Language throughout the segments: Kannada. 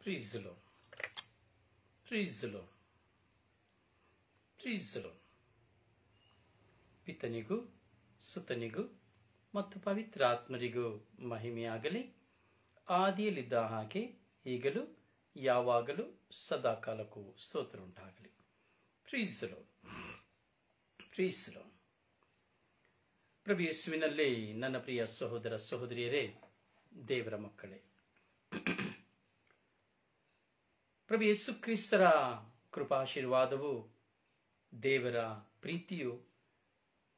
Praise the Lord. Praise the Lord. Praise the Lord. ಪಿತನಿಗೂ ಸುತನಿಗೂ ಮತ್ತು ಪವಿತ್ರಾತ್ಮರಿಗೂ ಮಹಿಮೆಯಾಗಲಿ. ಆದಿಯಲ್ಲಿದ್ದ ಹಾಗೆ ಈಗಲೂ ಯಾವಾಗಲೂ ಸದಾಕಾಲಕ್ಕೂ ಸ್ತೋತ್ರ ಉಂಟಾಗಲಿ. Praise the Lord. Praise the Lord. ಪ್ರಭು ಯೇಸುವಿನಲ್ಲಿ ನನ್ನ ಪ್ರಿಯ ಸಹೋದರ ಸಹೋದರಿಯರೇ, ದೇವರ ಮಕ್ಕಳೇ, ಪ್ರಭು ಯೇಸು ಕ್ರಿಸ್ತರ ಕೃಪಾಶೀರ್ವಾದವು, ದೇವರ ಪ್ರೀತಿಯು,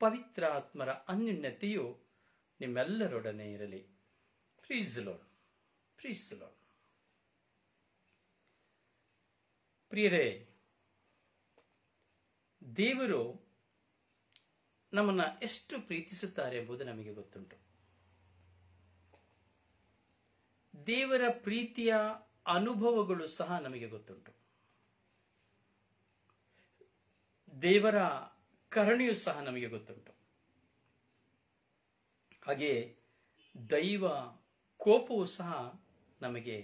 ಪವಿತ್ರ ಆತ್ಮರ ಅನ್ಯೋನ್ಯತೆಯು ನಿಮ್ಮೆಲ್ಲರೊಡನೆ ಇರಲಿ. Praise the Lord. Praise the Lord. ಪ್ರಿಯರೇ, ದೇವರು ನಮ್ಮನ್ನ ಎಷ್ಟು ಪ್ರೀತಿಸುತ್ತಾರೆ ಎಂಬುದು ನಮಗೆ ಗೊತ್ತುಂಟು. ದೇವರ ಪ್ರೀತಿಯ ಅನುಭವಗಳು ಸಹ ನಮಗೆ ಗೊತ್ತುಂಟು. ದೇವರ ಕರುಣೆಯೂ ಸಹ ನಮಗೆ ಗೊತ್ತುಂಟು. ಹಾಗೆ ದೈವ ಕೋಪವೂ ಸಹ ನಮಗೆ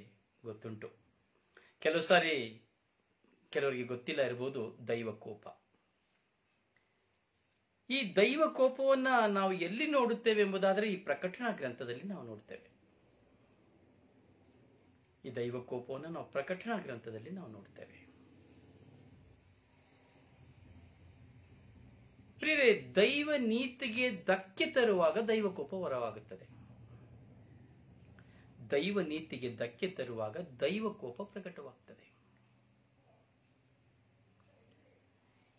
ಗೊತ್ತುಂಟು. ಕೆಲವು ಸಾರಿ ಕೆಲವರಿಗೆ ಗೊತ್ತಿಲ್ಲ ಇರಬಹುದು ದೈವ ಕೋಪ. ಈ ದೈವ ಕೋಪವನ್ನ ನಾವು ಎಲ್ಲಿ ನೋಡುತ್ತೇವೆ ಎಂಬುದಾದರೆ ಈ ಪ್ರಕಟಣಾ ಗ್ರಂಥದಲ್ಲಿ ನಾವು ನೋಡ್ತೇವೆ. ಈ ದೈವ ಕೋಪವನ್ನು ನಾವು ಪ್ರಕಟಣಾ ಗ್ರಂಥದಲ್ಲಿ ನಾವು ನೋಡ್ತೇವೆ. ಪ್ರಿಯರೇ, ದೈವ ನೀತಿಗೆ ಧಕ್ಕೆ ತರುವಾಗ ದೈವ ಕೋಪ ಹೊರವಾಗುತ್ತದೆ. ದೈವ ನೀತಿಗೆ ಧಕ್ಕೆ ತರುವಾಗ ದೈವ ಕೋಪ ಪ್ರಕಟವಾಗ್ತದೆ.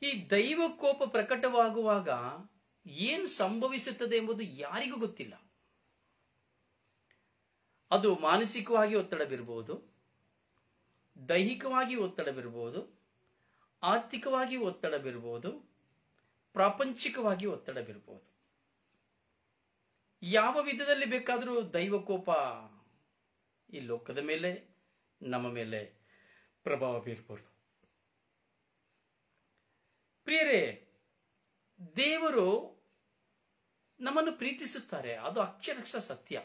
ಈ ದೈವ ಕೋಪ ಪ್ರಕಟವಾಗುವಾಗ ಏನು ಸಂಭವಿಸುತ್ತದೆ ಎಂಬುದು ಯಾರಿಗೂ ಗೊತ್ತಿಲ್ಲ. ಅದು ಮಾನಸಿಕವಾಗಿ ಒತ್ತಡವಿರಬಹುದು, ದೈಹಿಕವಾಗಿ ಒತ್ತಡವಿರಬಹುದು, ಆರ್ಥಿಕವಾಗಿ ಒತ್ತಡವಿರಬಹುದು, ಪ್ರಾಪಂಚಿಕವಾಗಿ ಒತ್ತಡವಿರಬಹುದು. ಯಾವ ವಿಧದಲ್ಲಿ ಬೇಕಾದರೂ ದೈವ ಕೋಪ ಈ ಲೋಕದ ಮೇಲೆ, ನಮ್ಮ ಮೇಲೆ ಪ್ರಭಾವ ಬೀರಬಹುದು. ಪ್ರಿಯರೇ, ದೇವರು ನಮ್ಮನ್ನು ಪ್ರೀತಿಸುತ್ತಾರೆ, ಅದು ಅಕ್ಷರಶಃ ಸತ್ಯ.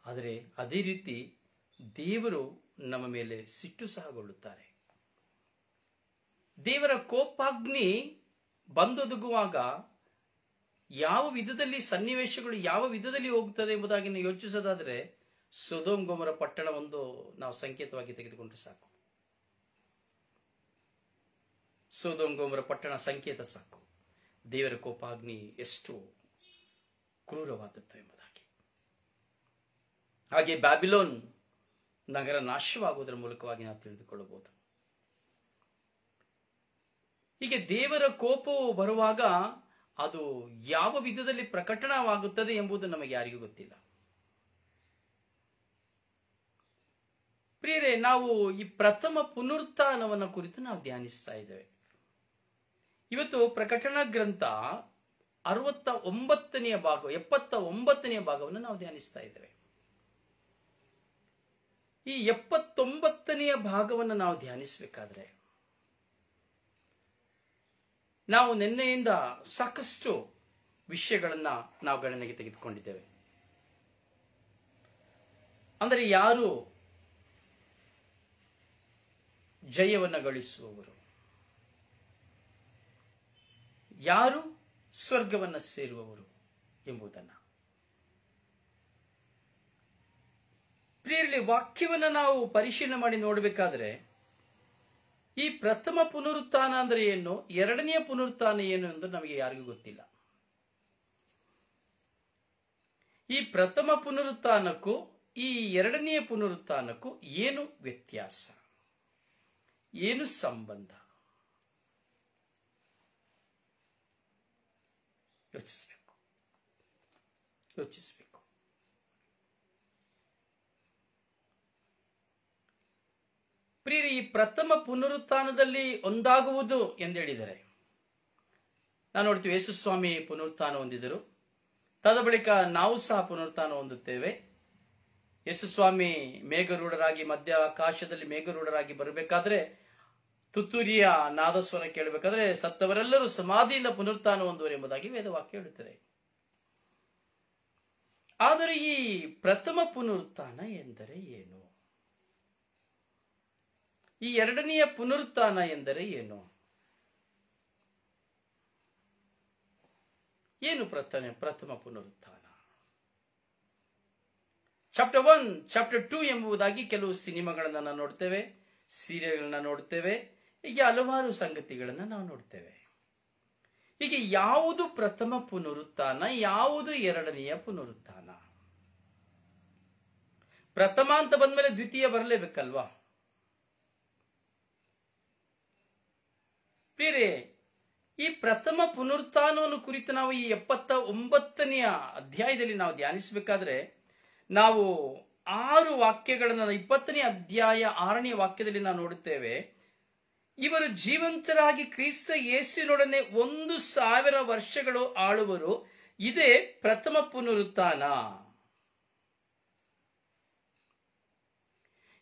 ಆದರೆ ಅದೇ ರೀತಿ ದೇವರು ನಮ್ಮ ಮೇಲೆ ಸಿಟ್ಟು ಸಹಗೊಳ್ಳುತ್ತಾರೆ. ದೇವರ ಕೋಪಾಗ್ನಿ ಬಂದೊದಗುವಾಗ ಯಾವ ವಿಧದಲ್ಲಿ ಸನ್ನಿವೇಶಗಳು ಯಾವ ವಿಧದಲ್ಲಿ ಹೋಗುತ್ತದೆ ಎಂಬುದಾಗಿ ನೀವು ಯೋಚಿಸೋದಾದರೆ ಸೊದೋಮ್ ಗೊಮೋರ ಪಟ್ಟಣ ಒಂದು ನಾವು ಸಂಕೇತವಾಗಿ ತೆಗೆದುಕೊಂಡ್ರೆ ಸಾಕು. ಸೊದೋಮ್ ಗೊಮೋರ ಪಟ್ಟಣ ಸಂಕೇತ ಸಾಕು, ದೇವರ ಕೋಪಾಗ್ನಿ ಎಷ್ಟು ಕ್ರೂರವಾದದ್ದು ಎಂಬುದಾಗಿ. ಹಾಗೆ ಬ್ಯಾಬಿಲೋನ್ ನಗರ ನಾಶವಾಗುವುದರ ಮೂಲಕವಾಗಿ ನಾವು ತಿಳಿದುಕೊಳ್ಳಬಹುದು. ಹೀಗೆ ದೇವರ ಕೋಪವು ಬರುವಾಗ ಅದು ಯಾವ ವಿಧದಲ್ಲಿ ಪ್ರಕಟಣವಾಗುತ್ತದೆ ಎಂಬುದು ನಮಗೆ ಯಾರಿಗೂ ಗೊತ್ತಿಲ್ಲ. ಪ್ರಿಯರೇ, ನಾವು ಈ ಪ್ರಥಮ ಪುನರುತ್ಥಾನವನ್ನು ಕುರಿತು ನಾವು ಧ್ಯಾನಿಸ್ತಾ ಇದ್ದೇವೆ. ಇವತ್ತು ಪ್ರಕಟಣಾ ಗ್ರಂಥ 69ನೇ ಭಾಗ 79ನೇ ಭಾಗವನ್ನು ನಾವು ಧ್ಯಾನಿಸ್ತಾ ಇದ್ದೇವೆ. ಈ 79ನೇ ಭಾಗವನ್ನು ನಾವು ಧ್ಯಾನಿಸಬೇಕಾದ್ರೆ ನಾವು ನಿನ್ನೆಯಿಂದ ಸಾಕಷ್ಟು ವಿಷಯಗಳನ್ನ ನಾವು ಗಣನೆಗೆ ತೆಗೆದುಕೊಂಡಿದ್ದೇವೆ. ಅಂದರೆ ಯಾರು ಜಯವನ್ನು ಗಳಿಸುವವರು, ಯಾರು ಸ್ವರ್ಗವನ್ನು ಸೇರುವವರು ಎಂಬುದನ್ನು. ಪ್ರಿಯರಲ್ಲಿ, ವಾಕ್ಯವನ್ನು ನಾವು ಪರಿಶೀಲನೆ ಮಾಡಿ ನೋಡಬೇಕಾದ್ರೆ ಈ ಪ್ರಥಮ ಪುನರುತ್ಥಾನ ಅಂದರೆ ಏನು, ಎರಡನೆಯ ಪುನರುತ್ಥಾನ ಏನು ಎಂದು ನಮಗೆ ಯಾರಿಗೂ ಗೊತ್ತಿಲ್ಲ. ಈ ಪ್ರಥಮ ಪುನರುತ್ಥಾನಕ್ಕೂ ಈ ಎರಡನೆಯ ಪುನರುತ್ಥಾನಕ್ಕೂ ಏನು ವ್ಯತ್ಯಾಸ, ಏನು ಸಂಬಂಧ? ಯೋಚಿಸಬೇಕು. ಪ್ರಿಯರೇ, ಈ ಪ್ರಥಮ ಪುನರುತ್ಥಾನದಲ್ಲಿ ಒಂದಾಗುವುದು ಎಂದೇಳಿದರೆ ನಾವು ನೋಡ್ತೀವಿ, ಯೇಸು ಸ್ವಾಮಿ ಪುನರುತ್ಥಾನ ಹೊಂದಿದರು. ತದ ಬಳಿಕ ನಾವು ಸಹ ಪುನರುತ್ಥಾನ ಹೊಂದುತ್ತೇವೆ. ಯೇಸು ಸ್ವಾಮಿ ಮೇಘರೂಢರಾಗಿ ಮಧ್ಯ ಆಕಾಶದಲ್ಲಿ ಮೇಘರೂಢರಾಗಿ ಬರಬೇಕಾದ್ರೆ, ತುತ್ತೂರಿಯ ನಾದಸ್ವರ ಕೇಳಬೇಕಾದ್ರೆ ಸತ್ತವರೆಲ್ಲರೂ ಸಮಾಧಿಯಿಂದ ಪುನರುತ್ಥಾನ ಹೊಂದುವರು ಎಂಬುದಾಗಿ ವೇದವಾಕ್ಯ ಹೇಳುತ್ತದೆ. ಆದರೆ ಈ ಪ್ರಥಮ ಪುನರುತ್ಥಾನ ಎಂದರೆ ಏನು? ಈ ಎರಡನೆಯ ಪುನರುತ್ಥಾನ ಎಂದರೆ ಏನು? ಏನು ಪ್ರಥಮ ಪುನರುತ್ಥಾನ? ಚಾಪ್ಟರ್ 1, ಚಾಪ್ಟರ್ 2 ಎಂಬುದಾಗಿ ಕೆಲವು ಸಿನಿಮಾಗಳನ್ನ ನಾವು ನೋಡ್ತೇವೆ, ಸೀರಿಯಲ್ಗಳನ್ನ ನೋಡ್ತೇವೆ, ಹೀಗೆ ಹಲವಾರು ಸಂಗತಿಗಳನ್ನ ನಾವು ನೋಡ್ತೇವೆ. ಹೀಗೆ ಯಾವುದು ಪ್ರಥಮ ಪುನರುತ್ಥಾನ, ಯಾವುದು ಎರಡನೆಯ ಪುನರುತ್ಥಾನ? ಪ್ರಥಮ ಅಂತ ಬಂದ್ಮೇಲೆ ದ್ವಿತೀಯ ಬರಲೇಬೇಕಲ್ವಾ? ಪ್ರಿಯರೇ, ಈ ಪ್ರಥಮ ಪುನರುತ್ಥಾನವನ್ನು ಕುರಿತು ನಾವು ಈ 79ನೇ ಅಧ್ಯಾಯದಲ್ಲಿ ನಾವು ಧ್ಯಾನಿಸಬೇಕಾದ್ರೆ ನಾವು 6 ವಾಕ್ಯಗಳನ್ನು 20ನೇ ಅಧ್ಯಾಯ 6ನೇ ವಾಕ್ಯದಲ್ಲಿ ನಾವು ನೋಡುತ್ತೇವೆ. ಇವರು ಜೀವಂತರಾಗಿ ಕ್ರಿಸ್ತ ಯೇಸುವಿನೊಡನೆ 1000 ವರ್ಷಗಳು ಆಳುವರು. ಇದೇ ಪ್ರಥಮ ಪುನರುತ್ಥಾನ.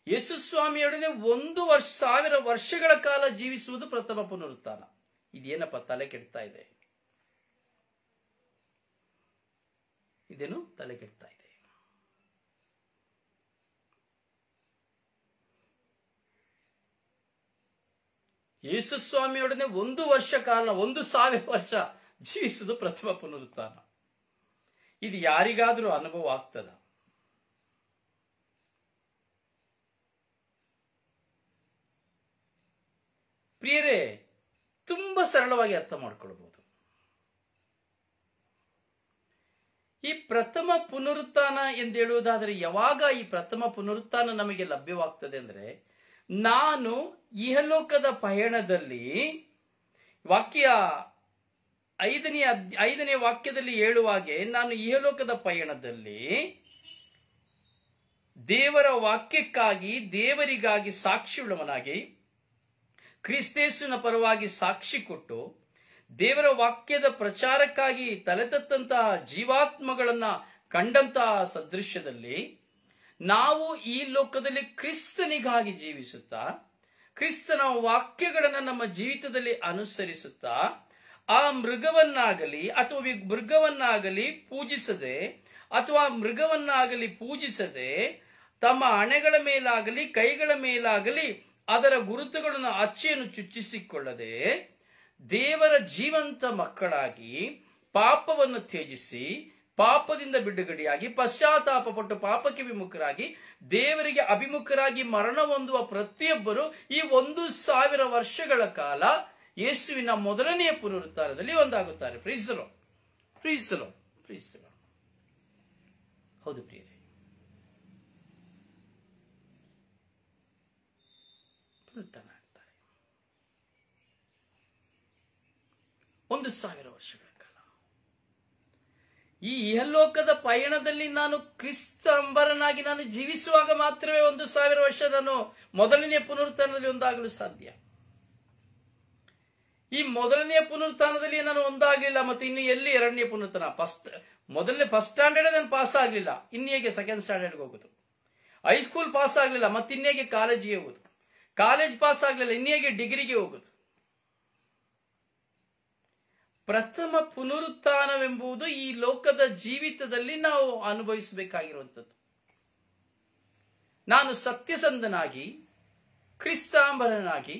ಯೇಸು ಸ್ವಾಮಿಯೊಡನೆ 1000 ವರ್ಷಗಳ ಕಾಲ ಜೀವಿಸುವುದು ಪ್ರಥಮ ಪುನರುತ್ಥಾನ. ಇದೇನಪ್ಪ ತಲೆ ಕೆಡ್ತಾ ಇದೆ? ಇದೇನು ತಲೆ ಕೆಡ್ತಾ ಇದೆ? ಯೇಸು ಸ್ವಾಮಿಯೊಡನೆ 1 ವರ್ಷ ಕಾಲ 1000 ವರ್ಷ ಜೀವಿಸುವುದು ಪ್ರಥಮ ಪುನರುತ್ಥಾನ. ಇದು ಯಾರಿಗಾದರೂ ಅನುಭವ ಆಗ್ತದ? ಪ್ರಿಯರೇ, ತುಂಬಾ ಸರಳವಾಗಿ ಅರ್ಥ ಮಾಡ್ಕೊಳ್ಬಹುದು. ಈ ಪ್ರಥಮ ಪುನರುತ್ಥಾನ ಎಂದು ಹೇಳುವುದಾದರೆ ಯಾವಾಗ ಈ ಪ್ರಥಮ ಪುನರುತ್ಥಾನ ನಮಗೆ ಲಭ್ಯವಾಗ್ತದೆ ಅಂದ್ರೆ, ನಾನು ಇಹಲೋಕದ ಪಯಣದಲ್ಲಿ, ವಾಕ್ಯ 5ನೇ ವಾಕ್ಯದಲ್ಲಿ ಹೇಳುವಾಗೆ, ನಾನು ಇಹಲೋಕದ ಪಯಣದಲ್ಲಿ ದೇವರ ವಾಕ್ಯಕ್ಕಾಗಿ ದೇವರಿಗಾಗಿ ಸಾಕ್ಷಿಯುಳ್ಳವನಾಗಿ ಕ್ರಿಸ್ತೇಸುವಿನ ಪರವಾಗಿ ಸಾಕ್ಷಿ ಕೊಟ್ಟು ದೇವರ ವಾಕ್ಯದ ಪ್ರಚಾರಕ್ಕಾಗಿ ತಲೆತತ್ತಂತಹ ಜೀವಾತ್ಮಗಳನ್ನ ಕಂಡಂತಹ ಸದೃಶ್ಯದಲ್ಲಿ ನಾವು ಈ ಲೋಕದಲ್ಲಿ ಕ್ರಿಸ್ತನಿಗಾಗಿ ಜೀವಿಸುತ್ತಾ, ಕ್ರಿಸ್ತನ ವಾಕ್ಯಗಳನ್ನು ನಮ್ಮ ಜೀವಿತದಲ್ಲಿ ಅನುಸರಿಸುತ್ತಾ, ಆ ಮೃಗವನ್ನಾಗಲಿ ಅಥವಾ ಮೃಗವನ್ನಾಗಲಿ ಪೂಜಿಸದೆ ಅಥವಾ ಮೃಗವನ್ನಾಗಲಿ ಪೂಜಿಸದೆ ತಮ್ಮ ಹಣೆಗಳ ಮೇಲಾಗಲಿ ಕೈಗಳ ಮೇಲಾಗಲಿ ಅದರ ಗುರುತುಗಳನ್ನು ಅಚ್ಚೆಯನ್ನು ಚುಚ್ಚಿಸಿಕೊಳ್ಳದೆ ದೇವರ ಜೀವಂತ ಮಕ್ಕಳಾಗಿ ಪಾಪವನ್ನು ತ್ಯಜಿಸಿ ಪಾಪದಿಂದ ಬಿಡುಗಡೆಯಾಗಿ ಪಶ್ಚಾತ್ತಾಪ ಪಟ್ಟು ಪಾಪಕ್ಕೆ ವಿಮುಖರಾಗಿ ದೇವರಿಗೆ ಅಭಿಮುಖರಾಗಿ ಮರಣ ಹೊಂದುವ ಪ್ರತಿಯೊಬ್ಬರು ಈ 1000 ವರ್ಷಗಳ ಕಾಲ ಯೇಸುವಿನ ಮೊದಲನೆಯ ಪುನರುತ್ಥಾನದಲ್ಲಿ ಒಂದಾಗುತ್ತಾರೆ. Praise the lord, praise the lord, praise the lord. ಹೌದು ಪ್ರಿಯರೇ, ಪುನರುತ್ಥಾನ ಆಗ್ತಾರೆ 1000 ವರ್ಷಗಳ ಕಾಲ. ಈ ಇಹಲೋಕದ ಪಯಣದಲ್ಲಿ ನಾನು ಕ್ರಿಸ್ತಂಬರನಾಗಿ ನಾನು ಜೀವಿಸುವಾಗ ಮಾತ್ರವೇ 1000 ವರ್ಷ ನಾನು ಮೊದಲನೆಯ ಪುನರುತ್ಥಾನದಲ್ಲಿ ಒಂದಾಗಲು ಸಾಧ್ಯ. ಈ ಮೊದಲನೆಯ ಪುನರುತ್ಥಾನದಲ್ಲಿ ನಾನು ಒಂದಾಗಲಿಲ್ಲ, ಮತ್ತೆ ಇನ್ನು ಎಲ್ಲಿ ಎರಡನೇ ಪುನರುತ್ಥಾನ? ಫಸ್ಟ್ ಸ್ಟ್ಯಾಂಡರ್ಡ್ ನಾನು ಪಾಸ್ ಆಗಲಿಲ್ಲ, ಇನ್ನು ಹೇಗೆ ಸೆಕೆಂಡ್ ಸ್ಟ್ಯಾಂಡರ್ಡ್ಗೆ ಹೋಗುದು? ಹೈಸ್ಕೂಲ್ ಪಾಸ್ ಆಗಲಿಲ್ಲ, ಮತ್ತೆ ಇನ್ನೇಗೆ ಕಾಲೇಜಿಗೆ ಹೋಗುದು? ಕಾಲೇಜ್ ಪಾಸ್ ಆಗಲಿಲ್ಲ, ಇನ್ನೇಗೆ ಡಿಗ್ರಿಗೆ ಹೋಗುದು? ಪ್ರಥಮ ಪುನರುತ್ಥಾನವೆಂಬುದು ಈ ಲೋಕದ ಜೀವಿತದಲ್ಲಿ ನಾವು ಅನುಭವಿಸಬೇಕಾಗಿರುವಂಥದ್ದು. ನಾನು ಸತ್ಯಸಂಧನಾಗಿ ಕ್ರಿಸ್ತಾಂಬರನಾಗಿ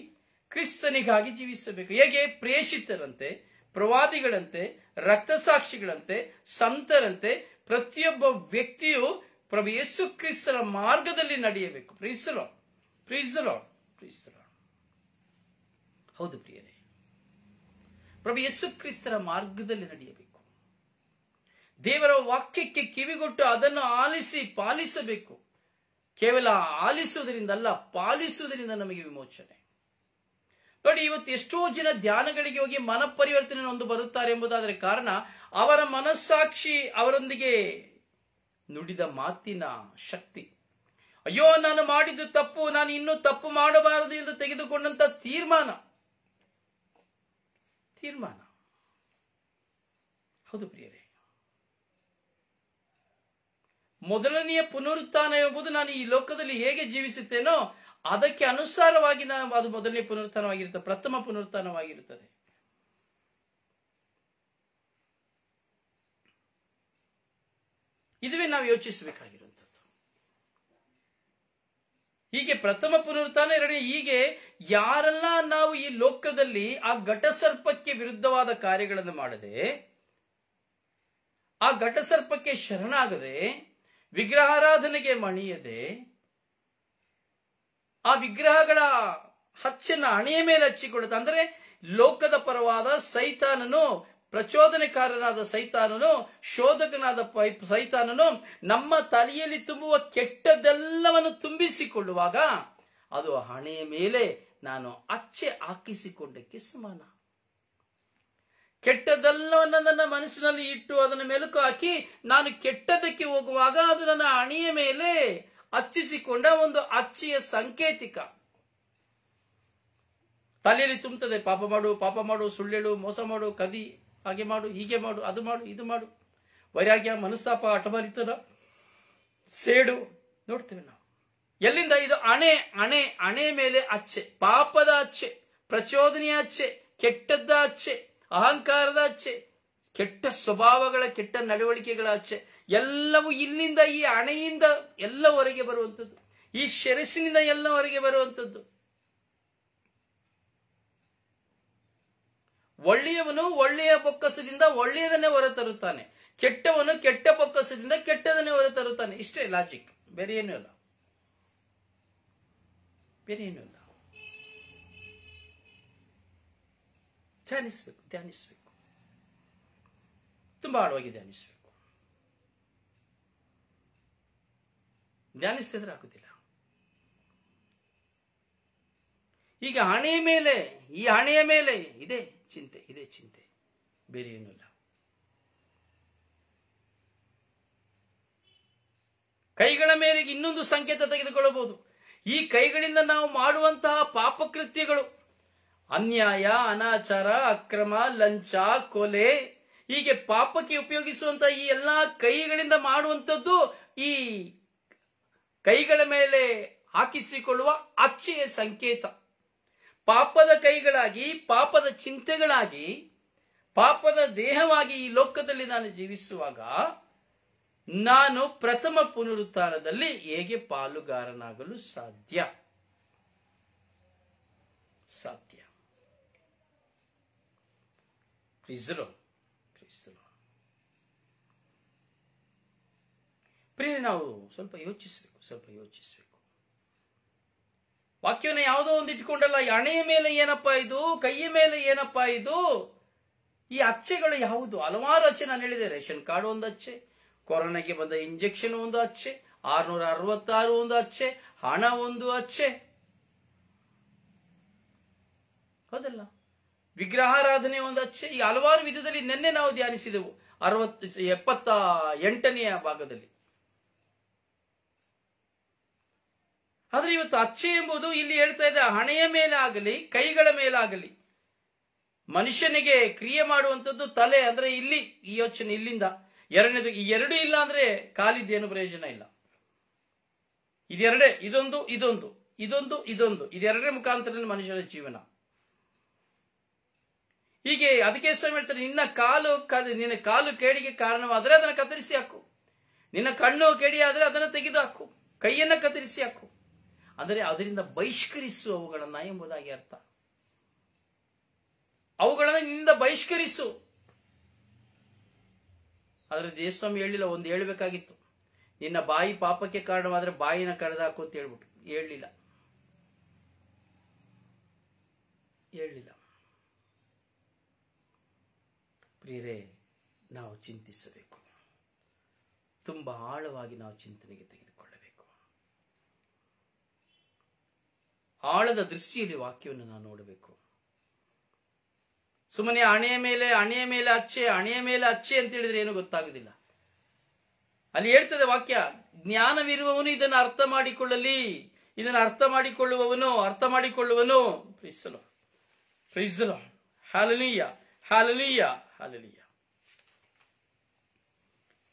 ಕ್ರಿಸ್ತನಿಗಾಗಿ ಜೀವಿಸಬೇಕು. ಹೇಗೆ ಪ್ರೇಷಿತರಂತೆ, ಪ್ರವಾದಿಗಳಂತೆ, ರಕ್ತಸಾಕ್ಷಿಗಳಂತೆ, ಸಂತರಂತೆ ಪ್ರತಿಯೊಬ್ಬ ವ್ಯಕ್ತಿಯು ಪ್ರಭು ಯೇಸು ಕ್ರಿಸ್ತರ ಮಾರ್ಗದಲ್ಲಿ ನಡೆಯಬೇಕು. Praise the lord, praise the lord, praise the lord. ಹೌದು ಪ್ರಿಯರೇ, ಪ್ರಭು ಯೇಸು ಕ್ರಿಸ್ತರ ಮಾರ್ಗದಲ್ಲಿ ನಡೆಯಬೇಕು. ದೇವರ ವಾಕ್ಯಕ್ಕೆ ಕಿವಿಗೊಟ್ಟು ಅದನ್ನು ಆಲಿಸಿ ಪಾಲಿಸಬೇಕು. ಕೇವಲ ಆಲಿಸುವುದರಿಂದ ಅಲ್ಲ, ಪಾಲಿಸುವುದರಿಂದ ನಮಗೆ ವಿಮೋಚನೆ. ನೋಡಿ, ಇವತ್ತು ಎಷ್ಟೋ ಜನ ಧ್ಯಾನಗಳಿಗೆ ಹೋಗಿ ಮನ ಪರಿವರ್ತನೆ ಒಂದು ಬರುತ್ತಾರೆ ಎಂಬುದಾದರೆ ಕಾರಣ ಅವರ ಮನಸ್ಸಾಕ್ಷಿ ಅವರೊಂದಿಗೆ ನುಡಿದ ಮಾತಿನ ಶಕ್ತಿ. ಅಯ್ಯೋ, ನಾನು ಮಾಡಿದ್ದು ತಪ್ಪು, ನಾನು ಇನ್ನೂ ತಪ್ಪು ಮಾಡಬಾರದು ಎಂದು ತೆಗೆದುಕೊಂಡಂತ ತೀರ್ಮಾನ. ಹೌದು ಪ್ರಿಯರೇ, ಮೊದಲನೆಯ ಪುನರುತ್ಥಾನ ಎಂಬುದು ನಾನು ಈ ಲೋಕದಲ್ಲಿ ಹೇಗೆ ಜೀವಿಸುತ್ತೇನೋ ಅದಕ್ಕೆ ಅನುಸಾರವಾಗಿ ಅದು ಮೊದಲನೇ ಪುನರುತ್ಥಾನವಾಗಿರುತ್ತದೆ, ಪ್ರಥಮ ಪುನರುತ್ಥಾನವಾಗಿರುತ್ತದೆ. ಇದುವೇ ನಾವು ಯೋಚಿಸಬೇಕಾಗಿರುವಂಥದ್ದು. ಹೀಗೆ ಪ್ರಥಮ ಪುನರುತ್ಥಾನ, ಎರಡನೇ, ಹೀಗೆ ಯಾರೆಲ್ಲ ನಾವು ಈ ಲೋಕದಲ್ಲಿ ಆ ಘಟಸರ್ಪಕ್ಕೆ ವಿರುದ್ಧವಾದ ಕಾರ್ಯಗಳನ್ನು ಮಾಡದೆ, ಆ ಘಟಸರ್ಪಕ್ಕೆ ಶರಣಾಗದೆ, ವಿಗ್ರಹಾರಾಧನೆಗೆ ಮಣಿಯದೆ, ಆ ವಿಗ್ರಹಗಳ ಹಚ್ಚನ್ನ ಹಣೆಯ ಮೇಲೆ ಹಚ್ಚಿಕೊಡುತ್ತೆ. ಅಂದರೆ ಲೋಕದ ಪರವಾದ ಸೈತಾನನು, ಪ್ರಚೋದನೆಕಾರನಾದ ಸೈತಾನನು, ಶೋಧಕನಾದ ಸೈತಾನನು ನಮ್ಮ ತಲೆಯಲ್ಲಿ ತುಂಬುವ ಕೆಟ್ಟದೆಲ್ಲವನ್ನು ತುಂಬಿಸಿಕೊಳ್ಳುವಾಗ ಅದು ಹಣೆಯ ಮೇಲೆ ನಾನು ಅಚ್ಚೆ ಹಾಕಿಸಿಕೊಂಡಕ್ಕೆ ಸಮಾನ. ಕೆಟ್ಟದೆಲ್ಲವನ್ನ ನನ್ನ ಮನಸ್ಸಿನಲ್ಲಿ ಇಟ್ಟು ಅದನ್ನು ಮೆಲುಕು ಹಾಕಿ ನಾನು ಕೆಟ್ಟದಕ್ಕೆ ಹೋಗುವಾಗ ಅದು ನನ್ನ ಹಣೆಯ ಮೇಲೆ ಹಚ್ಚಿಸಿಕೊಂಡ ಒಂದು ಅಚ್ಚೆಯ ಸಂಕೇತಿಕ. ತಲೆಯಲ್ಲಿ ತುಂಬುತ್ತದೆ, ಪಾಪ ಮಾಡು, ಸುಳ್ಳೇಳು, ಮೋಸ ಮಾಡು, ಕದಿ, ಹಾಗೆ ಮಾಡು, ಹೀಗೆ ಮಾಡು, ಅದು ಮಾಡು, ಇದು ಮಾಡು, ವೈರಾಗ್ಯ, ಮನಸ್ತಾಪ, ಹಠಮಾರಿತನ, ಸೇಡು ನೋಡ್ತೇವೆ ನಾವು. ಎಲ್ಲಿಂದ? ಇದು ಹಣೆ ಮೇಲೆ ಅಚ್ಚೆ, ಪಾಪದ ಅಚ್ಚೆ, ಪ್ರಚೋದನೆಯ ಅಚ್ಚೆ, ಕೆಟ್ಟದ್ದ ಅಚ್ಚೆ, ಅಹಂಕಾರದ ಅಚ್ಚೆ, ಕೆಟ್ಟ ಸ್ವಭಾವಗಳ, ಕೆಟ್ಟ ನಡವಳಿಕೆಗಳ ಅಚ್ಚೆ. ಎಲ್ಲವೂ ಇಲ್ಲಿಂದ, ಈ ಹಣೆಯಿಂದ ಎಲ್ಲ ಹೊರಗೆ ಬರುವಂಥದ್ದು, ಈ ಶಿರಸ್ಸಿನಿಂದ ಎಲ್ಲ ಹೊರಗೆ ಬರುವಂಥದ್ದು. ಒಳ್ಳೆಯವನು ಒಳ್ಳೆಯ ಬೊಕ್ಕಸದಿಂದ ಒಳ್ಳೆಯದನ್ನೇ ಹೊರತರುತ್ತಾನೆ, ಕೆಟ್ಟವನು ಕೆಟ್ಟ ಬೊಕ್ಕಸದಿಂದ ಕೆಟ್ಟದನ್ನೇ ಹೊರತರುತ್ತಾನೆ. ಇಷ್ಟೇ ಲಾಜಿಕ್, ಬೇರೆ ಏನೂ ಇಲ್ಲ, ಬೇರೆ ಏನೂ ಇಲ್ಲ. ಧ್ಯಾನಿಸಬೇಕು, ತುಂಬಾ ಆಳವಾಗಿ ಧ್ಯಾನಿಸಬೇಕು. ಧ್ಯಾನಿಸ್ತಿದ್ರೆ ಆಗುದಿಲ್ಲ. ಈಗ ಈ ಹಣೆಯ ಮೇಲೆ ಇದೆ ಚಿಂತೆ, ಬೇರೆ ಏನೂ ಇಲ್ಲ. ಕೈಗಳ ಮೇಲೆ ಇನ್ನೊಂದು ಸಂಕೇತ ತೆಗೆದುಕೊಳ್ಳಬಹುದು. ಈ ಕೈಗಳಿಂದ ನಾವು ಮಾಡುವಂತಹ ಪಾಪಕೃತ್ಯಗಳು, ಅನ್ಯಾಯ, ಅನಾಚಾರ, ಅಕ್ರಮ, ಲಂಚ, ಕೊಲೆ, ಹೀಗೆ ಪಾಪಕ್ಕೆ ಉಪಯೋಗಿಸುವಂತಹ ಈ ಎಲ್ಲಾ ಕೈಗಳಿಂದ ಮಾಡುವಂಥದ್ದು ಈ ಕೈಗಳ ಮೇಲೆ ಹಾಕಿಸಿಕೊಳ್ಳುವ ಅಚ್ಚೆಯ ಸಂಕೇತ. ಪಾಪದ ಕೈಗಳಾಗಿ, ಪಾಪದ ಚಿಂತೆಗಳಾಗಿ, ಪಾಪದ ದೇಹವಾಗಿ ಈ ಲೋಕದಲ್ಲಿ ನಾನು ಜೀವಿಸುವಾಗ ನಾನು ಪ್ರಥಮ ಪುನರುತ್ಥಾನದಲ್ಲಿ ಹೇಗೆ ಪಾಲುಗಾರನಾಗಲು ಸಾಧ್ಯ? ಪ್ರಿಯ, ನಾವು ಸ್ವಲ್ಪ ಯೋಚಿಸಬೇಕು. ವಾಕ್ಯವನ್ನ ಯಾವುದೋ ಒಂದು ಇಟ್ಕೊಂಡಲ್ಲ, ಹಣೆಯ ಮೇಲೆ ಏನಪ್ಪಾ ಇದು, ಕೈಯ ಮೇಲೆ ಏನಪ್ಪಾ ಇದು, ಈ ಅಚ್ಚೆಗಳು ಯಾವುದು? ಹಲವಾರು ಅಚ್ಚೆ ನಾನು ಹೇಳಿದೆ. ರೇಷನ್ ಕಾರ್ಡ್ ಒಂದು ಅಚ್ಚೆ, ಕೊರೋನಾಗೆ ಬಂದ ಇಂಜೆಕ್ಷನ್ ಒಂದು ಅಚ್ಚೆ, 666 ಒಂದು ಅಚ್ಚೆ, ಹಣ ಒಂದು ಅಚ್ಚೆ, ಹೌದಲ್ಲ? ವಿಗ್ರಹಾರಾಧನೆ ಒಂದು ಅಚ್ಚೆ. ಈ ಹಲವಾರು ವಿಧದಲ್ಲಿ ನಿನ್ನೆ ನಾವು ಧ್ಯಾನಿಸಿದೆವು 78ನೇ ಭಾಗದಲ್ಲಿ. ಆದ್ರೆ ಇವತ್ತು ಅಚ್ಚೆ ಎಂಬುದು ಇಲ್ಲಿ ಹೇಳ್ತಾ ಇದೆ, ಹಣೆಯ ಮೇಲೆ ಆಗಲಿ ಕೈಗಳ ಮೇಲಾಗಲಿ ಮನುಷ್ಯನಿಗೆ ಕ್ರಿಯೆ ಮಾಡುವಂಥದ್ದು ತಲೆ. ಅಂದ್ರೆ ಇಲ್ಲಿ ಈ ಯೋಚನೆ, ಇಲ್ಲಿಂದ ಎರಡನೇದು. ಈ ಎರಡು ಇಲ್ಲ ಅಂದ್ರೆ ಕಾಲಿದ್ದೇನು ಪ್ರಯೋಜನ ಇಲ್ಲ. ಇದೆರಡೇ, ಇದೊಂದು, ಇದೆರಡರ ಮುಖಾಂತರ ಮನುಷ್ಯನ ಜೀವನ. ಹೀಗೆ ಅದಕ್ಕೆ ಸ್ವಾಮಿ ಹೇಳ್ತಾರೆ, ನಿನ್ನ ಕಾಲು ಕೇಡಿಗೆ ಕಾರಣವಾದರೆ ಅದನ್ನು ಕತ್ತರಿಸಿ ಹಾಕು, ನಿನ್ನ ಕಣ್ಣು ಕೇಡಿಯಾದರೆ ಅದನ್ನು ತೆಗೆದು ಹಾಕು, ಕೈಯನ್ನ ಕತ್ತರಿಸಿ ಹಾಕು. ಅಂದರೆ ಅದರಿಂದ ಬಹಿಷ್ಕರಿಸು ಅವುಗಳನ್ನ ಎಂಬುದಾಗಿ ಅರ್ಥ. ಅವುಗಳನ್ನ ನಿನ್ನಿಂದ ಬಹಿಷ್ಕರಿಸು. ಆದ್ರೆ ದೇವಸ್ವಾಮಿ ಹೇಳಿಲ್ಲ, ಒಂದು ಹೇಳ್ಬೇಕಾಗಿತ್ತು, ನಿನ್ನ ಬಾಯಿ ಪಾಪಕ್ಕೆ ಕಾರಣವಾದ್ರೆ ಬಾಯಿನ ಕರೆದು ಹಾಕು ಅಂತ ಹೇಳ್ಬಿಟ್ಟು ಹೇಳಲಿಲ್ಲ. ಪ್ರಿಯರೇ, ನಾವು ಚಿಂತಿಸಬೇಕು, ತುಂಬಾ ಆಳವಾಗಿ ನಾವು ಚಿಂತನೆಗೆ ತೆಗೆದುಕೊಳ್ಳಬೇಕು. ಆಳದ ದೃಷ್ಟಿಯಲ್ಲಿ ವಾಕ್ಯವನ್ನು ನಾವು ನೋಡಬೇಕು. ಸುಮ್ಮನೆ ಹಣೆಯ ಮೇಲೆ ಅಚ್ಚೆ ಅಂತ ಹೇಳಿದ್ರೆ ಏನು ಗೊತ್ತಾಗುದಿಲ್ಲ. ಅಲ್ಲಿ ಹೇಳ್ತದೆ ವಾಕ್ಯ, ಜ್ಞಾನವಿರುವವನು ಇದನ್ನು ಅರ್ಥ ಮಾಡಿಕೊಳ್ಳಲಿ, ಇದನ್ನು ಅರ್ಥ ಮಾಡಿಕೊಳ್ಳುವವನು ಹಾಲೆಲೂಯ.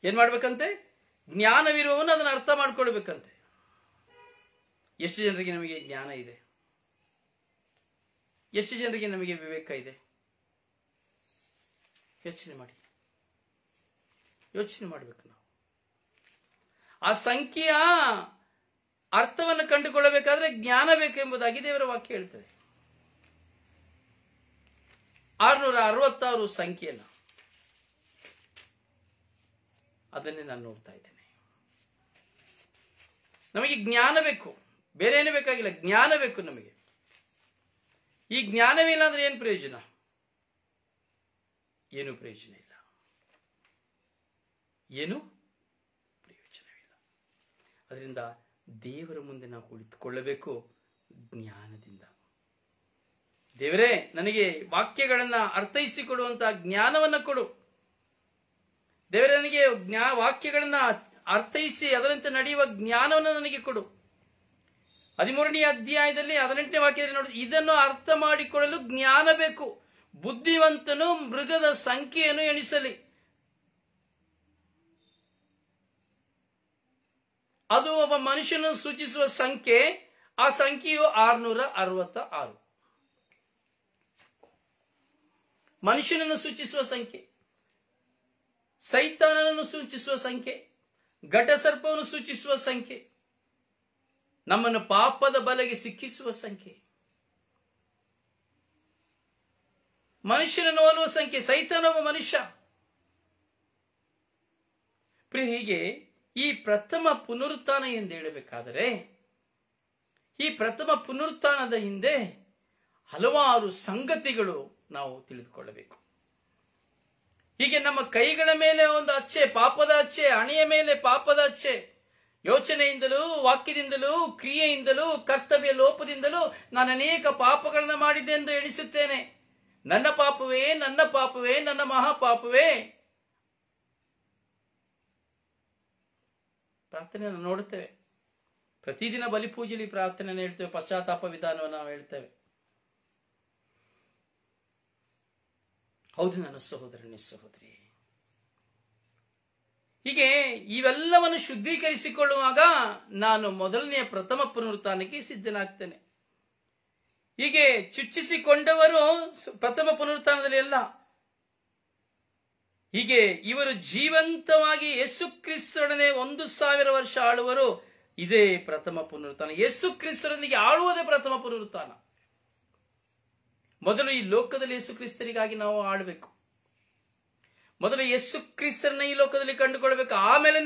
ಏನ್ ಮಾಡ್ಬೇಕಂತೆ? ಜ್ಞಾನವಿರುವವನು ಅದನ್ನು ಅರ್ಥ ಮಾಡ್ಕೊಳ್ಬೇಕಂತೆ. ಎಷ್ಟು ಜನರಿಗೆ ನಮಗೆ ಜ್ಞಾನ ಇದೆ? ಎಷ್ಟು ಜನರಿಗೆ ನಮಗೆ ವಿವೇಕ ಇದೆ? ಯೋಚನೆ ಮಾಡಬೇಕು ನಾವು. ಅರ್ಥವನ್ನು ಕಂಡುಕೊಳ್ಳಬೇಕಾದ್ರೆ ಜ್ಞಾನ ಬೇಕೆಂಬುದಾಗಿ ದೇವರ ವಾಕ್ಯ ಹೇಳ್ತದೆ. 666 ಸಂಖ್ಯೆಯನ್ನು ಅದನ್ನೇ ನಾನು ನೋಡ್ತಾ ಇದ್ದೇನೆ. ನಮಗೆ ಜ್ಞಾನ ಬೇಕು, ಬೇರೆ ಏನು ಬೇಕಾಗಿಲ್ಲ, ಜ್ಞಾನ ಬೇಕು ನಮಗೆ. ಈ ಜ್ಞಾನವಿಲ್ಲ ಅಂದ್ರೆ ಏನು ಪ್ರಯೋಜನ? ಏನು ಪ್ರಯೋಜನ ಇಲ್ಲ, ಏನು ಪ್ರಯೋಜನವಿಲ್ಲ. ಅದರಿಂದ ದೇವರ ಮುಂದೆ ನಾವು ಕುಳಿತುಕೊಳ್ಳಬೇಕು ಜ್ಞಾನದಿಂದ. ದೇವರೇ, ನನಗೆ ವಾಕ್ಯಗಳನ್ನ ಅರ್ಥೈಸಿಕೊಡುವಂತಹ ಜ್ಞಾನವನ್ನ ಕೊಡು. ದೇವರೇ, ನನಗೆ ವಾಕ್ಯಗಳನ್ನ ಅರ್ಥೈಸಿ ಅದರಂತೆ ನಡೆಯುವ ಜ್ಞಾನವನ್ನು ನನಗೆ ಕೊಡು. 13ನೇ ಅಧ್ಯಾಯದಲ್ಲಿ 18ನೇ ವಾಕ್ಯದಲ್ಲಿ ನೋಡಿ, ಇದನ್ನು ಅರ್ಥ ಮಾಡಿಕೊಳ್ಳಲು ಜ್ಞಾನ ಬೇಕು. ಬುದ್ಧಿವಂತನು ಮೃಗದ ಸಂಖ್ಯೆಯನ್ನು ಎಣಿಸಲಿ, ಅದು ಒಬ್ಬ ಮನುಷ್ಯನನ್ನು ಸೂಚಿಸುವ ಸಂಖ್ಯೆ. ಆ ಸಂಖ್ಯೆಯು 666. ಮನುಷ್ಯನನ್ನು ಸೂಚಿಸುವ ಸಂಖ್ಯೆ, ಸೈತಾನನನ್ನು ಸೂಚಿಸುವ ಸಂಖ್ಯೆ, ಘಟಸರ್ಪವನ್ನು ಸೂಚಿಸುವ ಸಂಖ್ಯೆ, ನಮ್ಮನ್ನು ಪಾಪದ ಬಲೆಗೆ ಸಿಕ್ಕಿಸುವ ಸಂಖ್ಯೆ, ಮನುಷ್ಯನನ್ನು ಹೋಲುವ ಸಂಖ್ಯೆ. ಸೈತಾನ ಒಬ್ಬ ಮನುಷ್ಯ. ಹೀಗೆ ಈ ಪ್ರಥಮ ಪುನರುತ್ಥಾನ ಎಂದು ಹೇಳಬೇಕಾದರೆ, ಈ ಪ್ರಥಮ ಪುನರುತ್ಥಾನದ ಹಿಂದೆ ಹಲವಾರು ಸಂಗತಿಗಳು ನಾವು ತಿಳಿದುಕೊಳ್ಳಬೇಕು. ಹೀಗೆ ನಮ್ಮ ಕೈಗಳ ಮೇಲೆ ಒಂದು ಅಚ್ಚೆ, ಪಾಪದ ಅಚ್ಚೆ, ಹಣೆಯ ಮೇಲೆ ಪಾಪದ ಅಚ್ಚೆ, ಯೋಚನೆಯಿಂದಲೂ, ವಾಕ್ಯದಿಂದಲೂ, ಕ್ರಿಯೆಯಿಂದಲೂ, ಕರ್ತವ್ಯ ಲೋಪದಿಂದಲೂ ನಾನು ಅನೇಕ ಪಾಪಗಳನ್ನ ಮಾಡಿದ್ದೆ ಎಂದು ಎಣಿಸುತ್ತೇನೆ. ನನ್ನ ಪಾಪವೇ, ನನ್ನ ಪಾಪವೇ, ನನ್ನ ಮಹಾಪಾಪವೇ. ಪ್ರಾರ್ಥನೆಯನ್ನು ನೋಡುತ್ತೇವೆ, ಪ್ರತಿದಿನ ಬಲಿಪೂಜೆಯಲ್ಲಿ ಪ್ರಾರ್ಥನೆಯನ್ನು ಹೇಳ್ತೇವೆ, ಪಶ್ಚಾತ್ತಾಪ ವಿಧಾನವನ್ನು ನಾವು ಹೇಳ್ತೇವೆ. ಹೌದು ನನ್ನ ಸಹೋದರನೇ, ಸಹೋದರಿ. ಹೀಗೆ ಇವೆಲ್ಲವನ್ನು ಶುದ್ಧೀಕರಿಸಿಕೊಳ್ಳುವಾಗ ನಾನು ಮೊದಲನೆಯ ಪ್ರಥಮ ಪುನರುತ್ಥಾನಕ್ಕೆ ಸಿದ್ಧನಾಗ್ತೇನೆ. ಹೀಗೆ ಚುಚ್ಚಿಸಿಕೊಂಡವರು ಪ್ರಥಮ ಪುನರುತ್ಥಾನದಲ್ಲಿ ಅಲ್ಲ, ಹೀಗೆ ಇವರು ಜೀವಂತವಾಗಿ ಯೇಸು ಕ್ರಿಸ್ತರೊಡನೆ 1000 ವರ್ಷ ಆಳುವರು. ಇದೇ ಪ್ರಥಮ ಪುನರುತ್ಥಾನ. ಯೇಸು ಕ್ರಿಸ್ತರೊಂದಿಗೆ ಆಳುವುದೇ ಪ್ರಥಮ ಪುನರುತ್ಥಾನ. ಮೊದಲು ಈ ಲೋಕದಲ್ಲಿ ಯೇಸು ಕ್ರಿಸ್ತರಿಗಾಗಿ ನಾವು ಆಳಬೇಕು. ಮೊದಲು ಯೇಸು ಕ್ರಿಸ್ತರನ್ನ ಈ ಲೋಕದಲ್ಲಿ ಕಂಡುಕೊಳ್ಬೇಕು. ಆಮೇಲೆ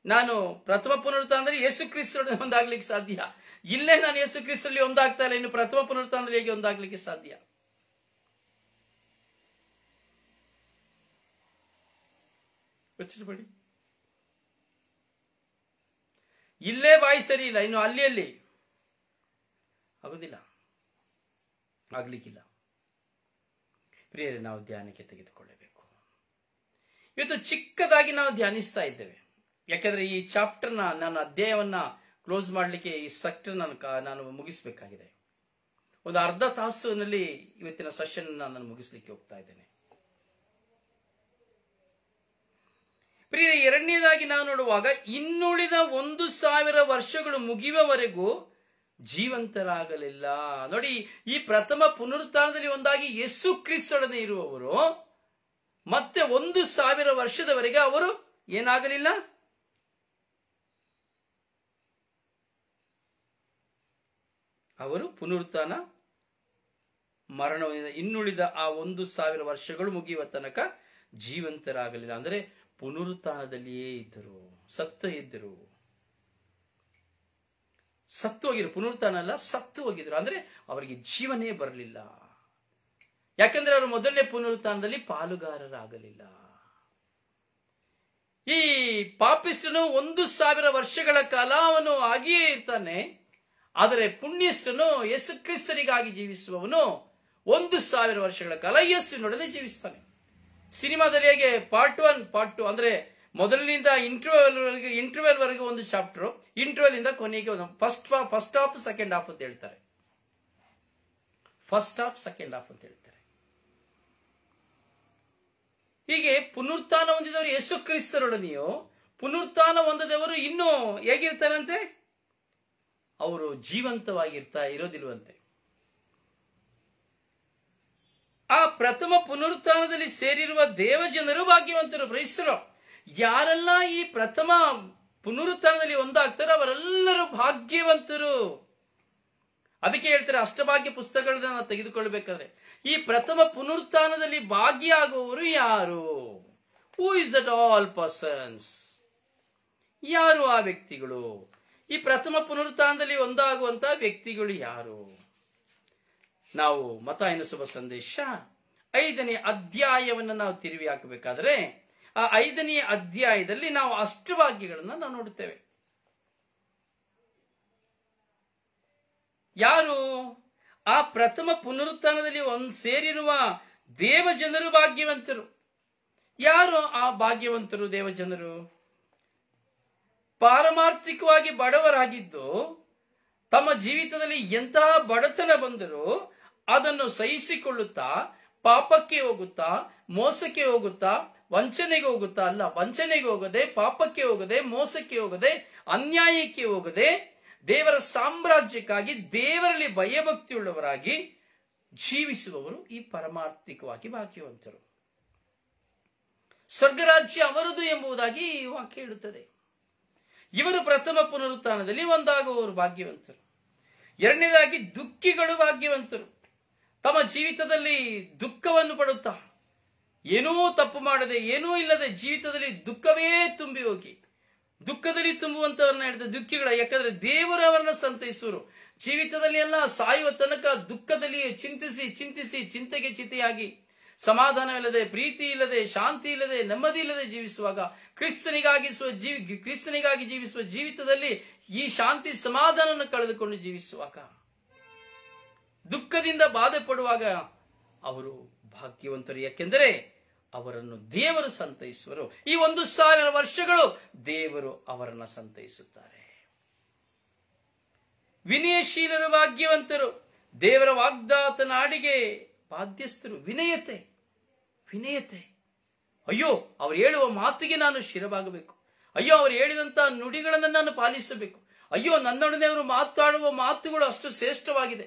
ನಾನು ಪ್ರಥಮ ಪುನರುತ್ಥಾನದಲ್ಲಿ ಯೇಸು ಕ್ರಿಸ್ತರೊಡನೆ ಒಂದಾಗ್ಲಿಕ್ಕೆ ಸಾಧ್ಯ. ಇಲ್ಲೇ ನಾನು ಯೇಸು ಕ್ರಿಸ್ತರಲ್ಲಿ ಒಂದಾಗ್ತಾ ಇಲ್ಲ, ಇನ್ನು ಪ್ರಥಮ ಪುನರುತ್ಥಾನದಲ್ಲಿ ಹೇಗೆ ಒಂದಾಗ್ಲಿಕ್ಕೆ ಸಾಧ್ಯ? ಯೋಚನೆ ಇಲ್ಲೇ ಬಾಯಿ ಸರಿ ಇಲ್ಲ, ಇನ್ನು ಅಲ್ಲಿ ಆಗುದಿಲ್ಲ, ಆಗ್ಲಿಕ್ಕಿಲ್ಲ. ಪ್ರಿಯರೇ, ನಾವು ಧ್ಯಾನಕ್ಕೆ ತೆಗೆದುಕೊಳ್ಳಬೇಕು. ಇವತ್ತು ಚಿಕ್ಕದಾಗಿ ನಾವು ಧ್ಯಾನಿಸ್ತಾ ಇದ್ದೇವೆ, ಯಾಕೆಂದ್ರೆ ಈ ಚಾಪ್ಟರ್ನ ನಾನು ಅಧ್ಯಾಯವನ್ನ ಕ್ಲೋಸ್ ಮಾಡಲಿಕ್ಕೆ ಈ ಸೆಕ್ಟರ್ ನಾನು ಮುಗಿಸಬೇಕಾಗಿದೆ. ಒಂದು ಅರ್ಧ ತಾಸಿನಲ್ಲಿ ಇವತ್ತಿನ ಸೆಷನ್ ನಾನು ಮುಗಿಸ್ಲಿಕ್ಕೆ ಹೋಗ್ತಾ ಇದ್ದೇನೆ. ಪ್ರಿಯ, ಎರಡನೇದಾಗಿ ನಾವು ನೋಡುವಾಗ ಇನ್ನುಳಿದ 1000 ವರ್ಷಗಳು ಮುಗಿಯುವವರೆಗೂ ಜೀವಂತರಾಗಲಿಲ್ಲ. ನೋಡಿ, ಈ ಪ್ರಥಮ ಪುನರುತ್ಥಾನದಲ್ಲಿ ಒಂದಾಗಿ ಯೇಸು ಕ್ರಿಸ್ತರೊಡನೆ ಇರುವವರು ಮತ್ತೆ 1000 ವರ್ಷದವರೆಗೆ ಅವರು ಏನಾಗಲಿಲ್ಲ, ಅವರು ಪುನರುತ್ಥಾನ ಮರಣದಿಂದ ಇನ್ನುಳಿದ ಆ 1000 ವರ್ಷಗಳು ಮುಗಿಯುವ ತನಕ ಜೀವಂತರಾಗಲಿಲ್ಲ. ಅಂದರೆ ಪುನರುತ್ಥಾನದಲ್ಲಿಯೇ ಇದ್ದರು, ಸತ್ತು ಇದ್ದರು, ಸತ್ತು ಹೋಗಿದ್ರು. ಪುನರುತ್ಥಾನ ಅಲ್ಲ, ಸತ್ತು ಹೋಗಿದ್ರು. ಅಂದ್ರೆ ಅವರಿಗೆ ಜೀವನೇ ಬರಲಿಲ್ಲ. ಯಾಕಂದ್ರೆ ಅವರು ಮೊದಲನೇ ಪುನರುತ್ಥಾನದಲ್ಲಿ ಪಾಲುಗಾರರಾಗಲಿಲ್ಲ. ಈ ಪಾಪಿಸ್ಟನು 1000 ವರ್ಷಗಳ ಕಾಲ ಅವನು ಆಗಿಯೇ ಇರ್ತಾನೆ. ಆದರೆ ಪುಣ್ಯಸ್ಥನು ಯೇಸು ಕ್ರಿಸ್ತರಿಗಾಗಿ ಜೀವಿಸುವವನು 1000 ವರ್ಷಗಳ ಕಾಲ ಯೇಸುವಿನೊಡನೆ ಜೀವಿಸ್ತಾನೆ. ಸಿನಿಮಾದಲ್ಲಿ ಹೇಗೆ ಪಾರ್ಟ್ 1 ಪಾರ್ಟ್ 2 ಅಂದ್ರೆ ಮೊದಲಿನಿಂದ ಇಂಟರ್ವೆಲ್ ವರೆಗೆ ಒಂದು ಚಾಪ್ಟರ್, ಇಂಟರ್ವೆಲ್ ಇಂದ ಕೊನೆಗೆ ಒಂದು ಫಸ್ಟ್ ಹಾಫ್ ಸೆಕೆಂಡ್ ಹಾಫ್ ಅಂತ ಹೇಳ್ತಾರೆ. ಫಸ್ಟ್ ಹಾಫ್ ಸೆಕೆಂಡ್ ಹಾಫ್ ಅಂತ ಹೇಳ್ತಾರೆ. ಹೀಗೆ ಪುನರುತ್ಥಾನ ಹೊಂದಿದವರು ಯೇಸು ಕ್ರಿಸ್ತರೊಡನೆಯೋ, ಪುನರುತ್ಥಾನ ಹೊಂದದವರು ಇನ್ನೂ ಹೇಗಿರ್ತಾರಂತೆ, ಅವರು ಇರೋದಿಲ್ವಂತೆ. ಆ ಪ್ರಥಮ ಪುನರುತ್ಥಾನದಲ್ಲಿ ಸೇರಿರುವ ದೇವಜನರು ಭಾಗ್ಯವಂತರು. ಕ್ರೈಸ್ತರು ಯಾರೆಲ್ಲ ಈ ಪ್ರಥಮ ಪುನರುತ್ಥಾನದಲ್ಲಿ ಒಂದಾಗ್ತಾರೆ ಅವರೆಲ್ಲರೂ ಭಾಗ್ಯವಂತರು. ಅದಕ್ಕೆ ಹೇಳ್ತಾರೆ ಅಷ್ಟಭಾಗ್ಯ ಪುಸ್ತಕಗಳನ್ನ ನಾವು ತೆಗೆದುಕೊಳ್ಬೇಕಾದ್ರೆ ಈ ಪ್ರಥಮ ಪುನರುತ್ಥಾನದಲ್ಲಿ ಭಾಗಿಯಾಗುವವರು ಯಾರು? Who is that all persons? ಯಾರು ಆ ವ್ಯಕ್ತಿಗಳು? ಈ ಪ್ರಥಮ ಪುನರುತ್ಥಾನದಲ್ಲಿ ಒಂದಾಗುವಂತಹ ವ್ಯಕ್ತಿಗಳು ಯಾರು? ನಾವು ಮತ್ತಾಯನ ಶುಭ ಸಂದೇಶ 5ನೇ ಅಧ್ಯಾಯವನ್ನು ನಾವು ತಿರುವಿ ಹಾಕಬೇಕಾದ್ರೆ ಆ 5ನೇ ಅಧ್ಯಾಯದಲ್ಲಿ ನಾವು ಅಷ್ಟಭಾಗ್ಯಗಳನ್ನ ನಾವು ನೋಡುತ್ತೇವೆ. ಯಾರು ಆ ಪ್ರಥಮ ಪುನರುತ್ಥಾನದಲ್ಲಿ ಸೇರಿರುವ ದೇವ ಜನರು ಭಾಗ್ಯವಂತರು. ಯಾರು ಆ ಭಾಗ್ಯವಂತರು ದೇವಜನರು? ಪಾರಮಾರ್ಥಿಕವಾಗಿ ಬಡವರಾಗಿದ್ದು ತಮ್ಮ ಜೀವಿತದಲ್ಲಿ ಎಂತಹ ಬಡತನ ಬಂದರೂ ಅದನ್ನು ಸಹಿಸಿಕೊಳ್ಳುತ್ತಾ ಪಾಪಕ್ಕೆ ಹೋಗುತ್ತಾ, ಮೋಸಕ್ಕೆ ಹೋಗುತ್ತಾ, ವಂಚನೆಗೆ ಹೋಗುತ್ತಾ, ಅಲ್ಲ ವಂಚನೆಗೆ ಹೋಗದೆ, ಪಾಪಕ್ಕೆ ಹೋಗದೆ, ಮೋಸಕ್ಕೆ ಹೋಗದೆ, ಅನ್ಯಾಯಕ್ಕೆ ಹೋಗದೆ ದೇವರ ಸಾಮ್ರಾಜ್ಯಕ್ಕಾಗಿ ದೇವರಲ್ಲಿ ಭಯಭಕ್ತಿಯುಳ್ಳವರಾಗಿ ಜೀವಿಸುವವರು ಈ ಪರಮಾರ್ಥಿಕವಾಗಿ ಭಾಗ್ಯವಂತರು. ಸ್ವರ್ಗರಾಜ್ಯ ಅವರದು ಎಂಬುದಾಗಿ ಈ ವಾಕ್ಯ ಹೇಳುತ್ತದೆ. ಇವರು ಪ್ರಥಮ ಪುನರುತ್ಥಾನದಲ್ಲಿ ಒಂದಾಗುವವರು ಭಾಗ್ಯವಂತರು. ಎರಡನೇದಾಗಿ ದುಃಖಿಗಳು ಭಾಗ್ಯವಂತರು. ತಮ್ಮ ಜೀವಿತದಲ್ಲಿ ದುಃಖವನ್ನು ಪಡುತ್ತಾ ಏನೂ ತಪ್ಪು ಮಾಡದೆ, ಏನೂ ಇಲ್ಲದೆ ಜೀವಿತದಲ್ಲಿ ದುಃಖವೇ ತುಂಬಿ ಹೋಗಿ ದುಃಖದಲ್ಲಿ ತುಂಬುವಂತವರನ್ನ ಹೇಳಿದ ದುಃಖಿಗಳ. ಯಾಕಂದ್ರೆ ದೇವರು ಅವರನ್ನ ಸಂತೈಸುವರು. ಜೀವಿತದಲ್ಲಿ ಎಲ್ಲ ಸಾಯುವ ತನಕ ದುಃಖದಲ್ಲಿ ಚಿಂತಿಸಿ ಚಿಂತಿಸಿ ಚಿಂತೆಗೆ ಚಿತೆಯಾಗಿ ಸಮಾಧಾನವಿಲ್ಲದೆ, ಪ್ರೀತಿ ಇಲ್ಲದೆ, ಶಾಂತಿ ಇಲ್ಲದೆ, ನೆಮ್ಮದಿ ಇಲ್ಲದೆ ಜೀವಿಸುವಾಗ ಕ್ರಿಸ್ತನಿಗಾಗಿ ಜೀವಿಸುವ ಜೀವಿತದಲ್ಲಿ ಈ ಶಾಂತಿ ಸಮಾಧಾನವನ್ನು ಕಳೆದುಕೊಂಡು ಜೀವಿಸುವಾಗ, ದುಃಖದಿಂದ ಬಾಧೆ ಪಡುವಾಗ ಅವರು ಭಾಗ್ಯವಂತರು. ಯಾಕೆಂದರೆ ಅವರನ್ನು ದೇವರು ಸಂತೈಸುವರು. ಈ 1000 ವರ್ಷಗಳು ದೇವರು ಅವರನ್ನು ಸಂತೈಸುತ್ತಾರೆ. ವಿನಯಶೀಲರು ಭಾಗ್ಯವಂತರು. ದೇವರ ವಾಗ್ದಾತ ನಾಡಿಗೆ ಬಾಧ್ಯಸ್ಥರು. ವಿನಯತೆ. ಅಯ್ಯೋ, ಅವರು ಹೇಳುವ ಮಾತಿಗೆ ನಾನು ಶಿರವಾಗಬೇಕು. ಅಯ್ಯೋ, ಅವರು ಹೇಳಿದಂತಹ ನುಡಿಗಳನ್ನು ನಾನು ಪಾಲಿಸಬೇಕು. ಅಯ್ಯೋ, ನನ್ನೊಡನೆ ಅವರು ಮಾತಾಡುವ ಮಾತುಗಳು ಅಷ್ಟು ಶ್ರೇಷ್ಠವಾಗಿದೆ.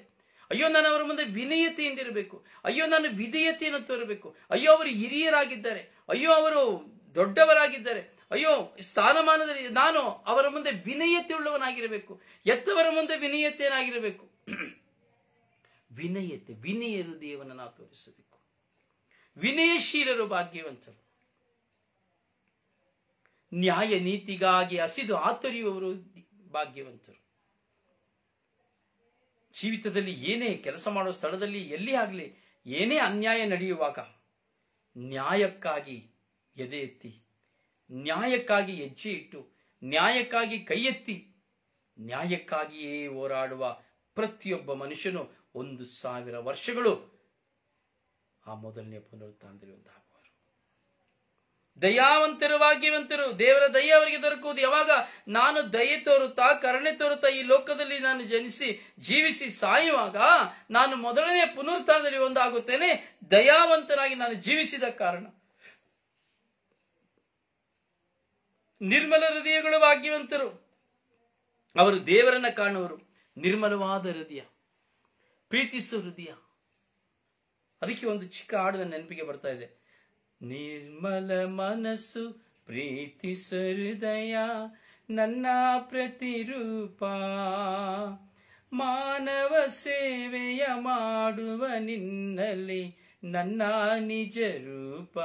ಅಯ್ಯೋ, ನಾನು ಅವರ ಮುಂದೆ ವಿನಯತೆಯಿಂದಿರಬೇಕು. ಅಯ್ಯೋ, ನಾನು ವಿಧೇಯತೆಯನ್ನು ತೋರಬೇಕು. ಅಯ್ಯೋ, ಅವರು ಹಿರಿಯರಾಗಿದ್ದಾರೆ. ಅಯ್ಯೋ, ಅವರು ದೊಡ್ಡವರಾಗಿದ್ದಾರೆ. ಅಯ್ಯೋ, ಸ್ಥಾನಮಾನದಲ್ಲಿ ನಾನು ಅವರ ಮುಂದೆ ವಿನಯತೆ ಉಳ್ಳವನಾಗಿರಬೇಕು. ಎತ್ತವರ ಮುಂದೆ ವಿನಯತೆಯನ್ನಾಗಿರಬೇಕು. ವಿನಯ ಹೃದಯವನ್ನು ನಾವು ತೋರಿಸಬೇಕು. ವಿನಯಶೀಲರು ಭಾಗ್ಯವಂತರು. ನ್ಯಾಯ ನೀತಿಗಾಗಿ ಹಸಿದು ಆತರಿಯುವವರು ಭಾಗ್ಯವಂತರು. ಜೀವಿತದಲ್ಲಿ ಏನೇ ಕೆಲಸ ಮಾಡುವ ಸ್ಥಳದಲ್ಲಿ ಎಲ್ಲಿ ಆಗಲಿ ಏನೇ ಅನ್ಯಾಯ ನಡೆಯುವಾಗ ನ್ಯಾಯಕ್ಕಾಗಿ ಎದೆ ಎತ್ತಿ, ನ್ಯಾಯಕ್ಕಾಗಿ ಹೆಜ್ಜೆ ಇಟ್ಟು, ನ್ಯಾಯಕ್ಕಾಗಿ ಕೈ ಎತ್ತಿ, ನ್ಯಾಯಕ್ಕಾಗಿಯೇ ಹೋರಾಡುವ ಪ್ರತಿಯೊಬ್ಬ ಮನುಷ್ಯನು 1000 ವರ್ಷಗಳು ಆ ಮೊದಲನೇ ಪುನರುತ್ಥಾನದಲ್ಲಿ ಒಂದಾಗುವರು. ದಯಾವಂತರು ಭಾಗ್ಯವಂತರು. ದೇವರ ದಯೆ ಅವರಿಗೆ ದೊರಕುವುದು ಯಾವಾಗ? ನಾನು ದಯೆ ತೋರುತ್ತಾ, ಕರುಣೆ ತೋರುತ್ತಾ ಈ ಲೋಕದಲ್ಲಿ ನಾನು ಜನಿಸಿ ಜೀವಿಸಿ ಸಾಯುವಾಗ ನಾನು ಮೊದಲನೇ ಪುನರುತ್ಥಾನದಲ್ಲಿ ಒಂದಾಗುತ್ತೇನೆ, ದಯಾವಂತನಾಗಿ ನಾನು ಜೀವಿಸಿದ ಕಾರಣ. ನಿರ್ಮಲ ಹೃದಯಗಳು ಭಾಗ್ಯವಂತರು. ಅವರು ದೇವರನ್ನ ಕಾಣುವರು. ನಿರ್ಮಲವಾದ ಹೃದಯ, ಪ್ರೀತಿಸುವ ಹೃದಯ. ಅದಕ್ಕೆ ಒಂದು ಚಿಕ್ಕ ಹಾಡು ನನ್ನ ನೆನಪಿಗೆ ಬರ್ತಾ ಇದೆ. ನಿರ್ಮಲ ಮನಸ್ಸು ಪ್ರೀತಿಸ ಹೃದಯ ನನ್ನ ಪ್ರತಿರೂಪ, ಮಾನವ ಸೇವೆಯ ಮಾಡುವ ನಿನ್ನಲ್ಲಿ ನನ್ನ ನಿಜ ರೂಪ.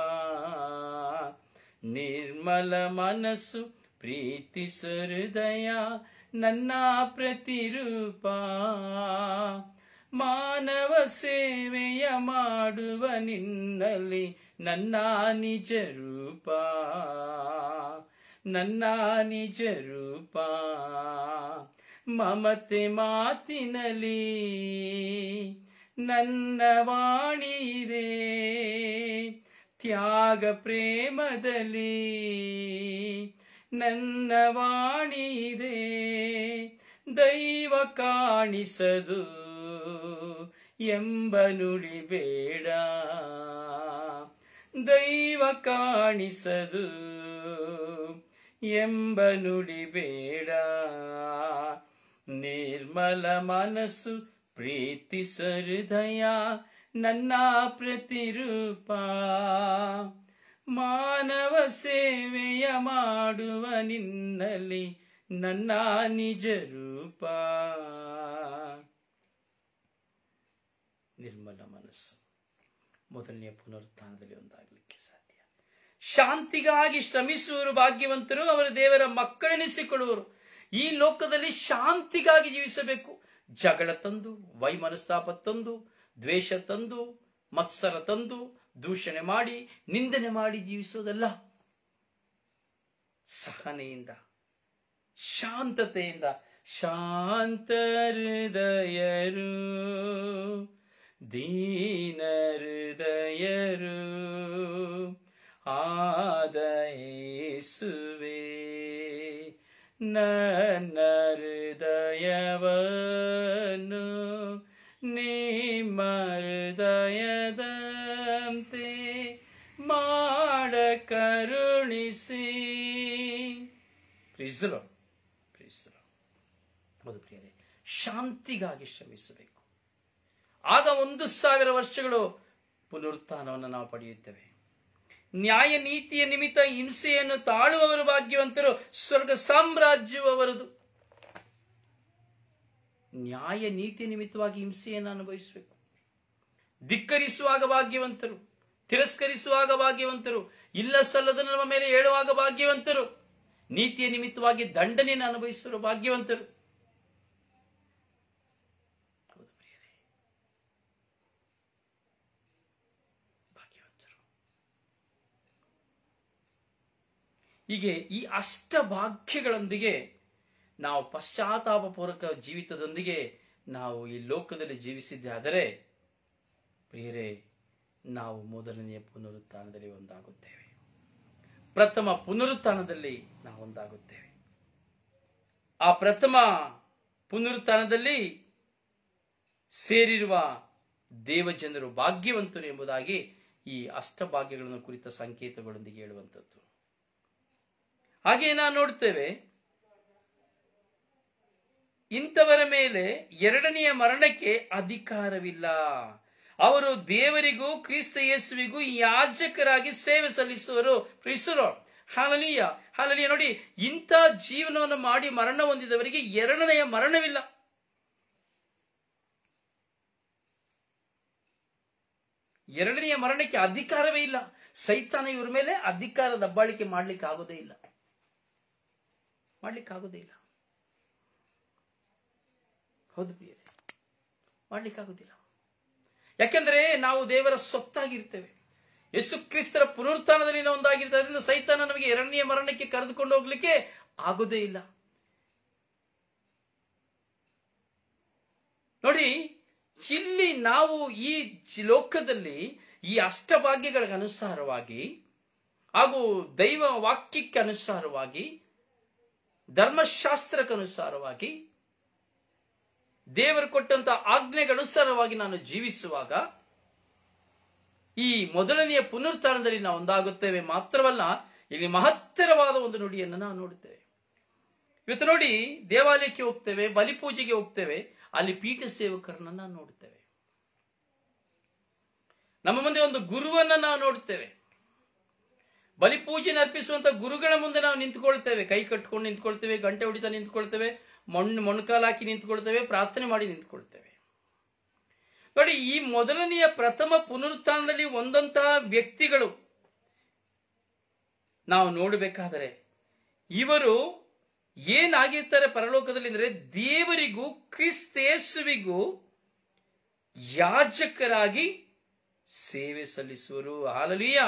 ನಿರ್ಮಲ ಮನಸ್ಸು ಪ್ರೀತಿಸ ಹೃದಯ ನನ್ನ ಪ್ರತಿರೂಪ, ಮಾನವ ಸೇವೆಯ ಮಾಡುವ ನಿನ್ನಲ್ಲಿ ನನ್ನ ನಿಜ ರೂಪ, ನನ್ನ ನಿಜ ರೂಪ. ಮಮತೆ ಮಾತಿನಲ್ಲಿ ನನ್ನ ವಾಣಿ ಇದೆ, ತ್ಯಾಗ ಪ್ರೇಮದಲ್ಲಿ ನನ್ನ ವಾಣಿ ಇದೆ. ದೈವ ಕಾಣಿಸದು ಎಂಬ ನುಡಿ ಬೇಡ, ದೈವ ಕಾಣಿಸದು ಎಂಬ ನುಡಿ ಬೇಡ. ನಿರ್ಮಲ ಮನಸ್ಸು ಪ್ರೀತಿಸ ಹೃದಯ ನನ್ನ ಪ್ರತಿರೂಪ, ಮಾನವ ಸೇವೆಯ ಮಾಡುವ ನಿನ್ನಲ್ಲಿ ನನ್ನ ನಿಜ ರೂಪ. ನಿರ್ಮಲ ಮನಸ್ಸು ಮೊದಲನೆಯ ಪುನರುತ್ಥಾನದಲ್ಲಿ ಒಂದಾಗಲಿಕ್ಕೆ ಸಾಧ್ಯ. ಶಾಂತಿಗಾಗಿ ಶ್ರಮಿಸುವವರು ಭಾಗ್ಯವಂತರು, ಅವರು ದೇವರ ಮಕ್ಕಳೆನಿಸಿಕೊಳ್ಳುವರು. ಈ ಲೋಕದಲ್ಲಿ ಶಾಂತಿಗಾಗಿ ಜೀವಿಸಬೇಕು. ಜಗಳ ತಂದು, ವೈಮನಸ್ತಾಪ ತಂದು, ದ್ವೇಷ ತಂದು, ಮತ್ಸರ ತಂದು, ದೂಷಣೆ ಮಾಡಿ, ನಿಂದನೆ ಮಾಡಿ ಜೀವಿಸೋದಲ್ಲ. ಸಹನೆಯಿಂದ, ಶಾಂತತೆಯಿಂದ, ಶಾಂತ ಹೃದಯರು, ದೀನ ಹೃದಯರು ಆದ ಯೇಸುವೇ, ನನ್ನ ಹೃದಯವನ್ನು ನಿಮ್ಮ ಹೃದಯದಂತೆ ಮಾಡ ಕರುಣಿಸಿ. ಪ್ರೀಸಲು ಹೌದು ಪ್ರಿಯರೇ, ಶಾಂತಿಗಾಗಿ ಶ್ರಮಿಸಬೇಕು. ಆಗ 1,000 ವರ್ಷಗಳು ಪುನರುತ್ಥಾನವನ್ನು ನಾವು ಪಡೆಯುತ್ತೇವೆ. ನ್ಯಾಯ ನೀತಿಯ ನಿಮಿತ್ತ ಹಿಂಸೆಯನ್ನು ತಾಳುವವರು ಭಾಗ್ಯವಂತರು, ಸ್ವರ್ಗ ಸಾಮ್ರಾಜ್ಯವು ಅವರದು. ನ್ಯಾಯ ನೀತಿ ನಿಮಿತ್ತವಾಗಿ ಹಿಂಸೆಯನ್ನು ಅನುಭವಿಸಬೇಕು. ಧಿಕ್ಕರಿಸುವಾಗ ಭಾಗ್ಯವಂತರು, ತಿರಸ್ಕರಿಸುವಾಗ ಭಾಗ್ಯವಂತರು, ಇಲ್ಲ ಸಲ್ಲದ ನಮ್ಮ ಮೇಲೆ ಹೇಳುವಾಗ ಭಾಗ್ಯವಂತರು, ನೀತಿಯ ನಿಮಿತ್ತವಾಗಿ ದಂಡನೆಯನ್ನು ಅನುಭವಿಸುವರು ಭಾಗ್ಯವಂತರು. ಹೌದು ಪ್ರಿಯರೇ, ಭಾಗ್ಯವಂತರು. ಹೀಗೆ ಈ ಅಷ್ಟಭಾಗ್ಯಗಳೊಂದಿಗೆ ನಾವು ಪಶ್ಚಾತ್ತಾಪಪೂರ್ವಕ ಜೀವಿತದೊಂದಿಗೆ ನಾವು ಈ ಲೋಕದಲ್ಲಿ ಜೀವಿಸಿದ್ದಾದರೆ ಪ್ರಿಯರೇ, ನಾವು ಮೊದಲನೆಯ ಪುನರುತ್ಥಾನದಲ್ಲಿ ಒಂದಾಗುತ್ತೇವೆ. ಪ್ರಥಮ ಪುನರುತ್ಥಾನದಲ್ಲಿ ನಾವು ಒಂದಾಗುತ್ತೇವೆ. ಆ ಪ್ರಥಮ ಪುನರುತ್ಥಾನದಲ್ಲಿ ಸೇರಿರುವ ದೇವಜನರು ಭಾಗ್ಯವಂತರು ಎಂಬುದಾಗಿ ಈ ಅಷ್ಟಭಾಗ್ಯಗಳನ್ನು ಕುರಿತ ಸಂಕೇತಗಳೊಂದಿಗೆ ಹೇಳುವಂಥದ್ದು. ಹಾಗೆ ನಾವು ನೋಡುತ್ತೇವೆ, ಇಂಥವರ ಮೇಲೆ ಎರಡನೆಯ ಮರಣಕ್ಕೆ ಅಧಿಕಾರವಿಲ್ಲ. ಅವರು ದೇವರಿಗೂ ಕ್ರಿಸ್ತ ಯೇಸುವಿಗೂ ಯಾಜಕರಾಗಿ ಸೇವೆ ಸಲ್ಲಿಸುವರು. ಪ್ರೀಸರು, ಹಾಲೆಲೂಯಾ, ಹಾಲೆಲೂಯಾ. ನೋಡಿ, ಇಂಥ ಜೀವನವನ್ನು ಮಾಡಿ ಮರಣ ಹೊಂದಿದವರಿಗೆ ಎರಡನೆಯ ಮರಣವಿಲ್ಲ. ಎರಡನೆಯ ಮರಣಕ್ಕೆ ಅಧಿಕಾರವೇ ಇಲ್ಲ. ಸೈತಾನ ಇವರ ಮೇಲೆ ಅಧಿಕಾರ ದಬ್ಬಾಳಿಕೆ ಮಾಡ್ಲಿಕ್ಕೆ ಆಗೋದೇ ಇಲ್ಲ. ಹೌದು ಪ್ರಿಯರೇ, ಮಾಡ್ಲಿಕ್ಕಾಗೋದಿಲ್ಲ. ಯಾಕೆಂದ್ರೆ ನಾವು ದೇವರ ಸೊತ್ತಾಗಿರ್ತೇವೆ. ಯೇಸು ಕ್ರಿಸ್ತರ ಪುನರುತ್ಥಾನದಲ್ಲಿ ನಾವು ಒಂದಾಗಿರ್ತದ್ರಿಂದ ಸೈತಾನ ನಮಗೆ ಎರಡನೆಯ ಮರಣಕ್ಕೆ ಕರೆದುಕೊಂಡು ಹೋಗ್ಲಿಕ್ಕೆ ಆಗೋದೇ ಇಲ್ಲ. ನೋಡಿ, ಇಲ್ಲಿ ನಾವು ಈ ಲೋಕದಲ್ಲಿ ಈ ಅಷ್ಟಭಾಗ್ಯಗಳಿಗೆ ಅನುಸಾರವಾಗಿ ಹಾಗೂ ದೈವ ವಾಕ್ಯಕ್ಕೆ ಅನುಸಾರವಾಗಿ, ಧರ್ಮಶಾಸ್ತ್ರಕ್ಕನುಸಾರವಾಗಿ, ದೇವರು ಕೊಟ್ಟಂತ ಆಜ್ಞೆಗನುಸಾರವಾಗಿ ನಾನು ಜೀವಿಸುವಾಗ ಈ ಮೊದಲನೆಯ ಪುನರುತ್ಥಾನದಲ್ಲಿ ನಾವು ಒಂದಾಗುತ್ತೇವೆ. ಮಾತ್ರವಲ್ಲ, ಇಲ್ಲಿ ಮಹತ್ತರವಾದ ಒಂದು ನುಡಿಯನ್ನು ನಾವು ನೋಡುತ್ತೇವೆ. ಇವತ್ತು ನೋಡಿ, ದೇವಾಲಯಕ್ಕೆ ಹೋಗ್ತೇವೆ, ಬಲಿಪೂಜೆಗೆ ಹೋಗ್ತೇವೆ, ಅಲ್ಲಿ ಪೀಠ ಸೇವಕರನ್ನ ನಾವು ನೋಡುತ್ತೇವೆ. ನಮ್ಮ ಮುಂದೆ ಒಂದು ಗುರುವನ್ನ ನಾವು ನೋಡುತ್ತೇವೆ. ಬಲಿಪೂಜೆನ ಅರ್ಪಿಸುವಂತ ಗುರುಗಳ ಮುಂದೆ ನಾವು ನಿಂತುಕೊಳ್ತೇವೆ, ಕೈ ಕಟ್ಕೊಂಡು ನಿಂತ್ಕೊಳ್ತೇವೆ, ಗಂಟೆ ಹೊಡಿತಾ ನಿಂತ್ಕೊಳ್ತೇವೆ, ಮೊಣಕಾಲು ಹಾಕಿ ನಿಂತ್ಕೊಳ್ತೇವೆ, ಪ್ರಾರ್ಥನೆ ಮಾಡಿ ನಿಂತ್ಕೊಳ್ತೇವೆ. ನೋಡಿ, ಈ ಮೊದಲನೆಯ ಪ್ರಥಮ ಪುನರುತ್ಥಾನದಲ್ಲಿ ಒಂದಂತಹ ವ್ಯಕ್ತಿಗಳು ನಾವು ನೋಡಬೇಕಾದರೆ ಇವರು ಏನಾಗಿರ್ತಾರೆ ಪರಲೋಕದಲ್ಲಿ ಅಂದ್ರೆ, ದೇವರಿಗೂ ಕ್ರಿಸ್ತೇಸುವಿಗೂ ಯಾಜಕರಾಗಿ ಸೇವೆ ಸಲ್ಲಿಸುವರು. Hallelujah,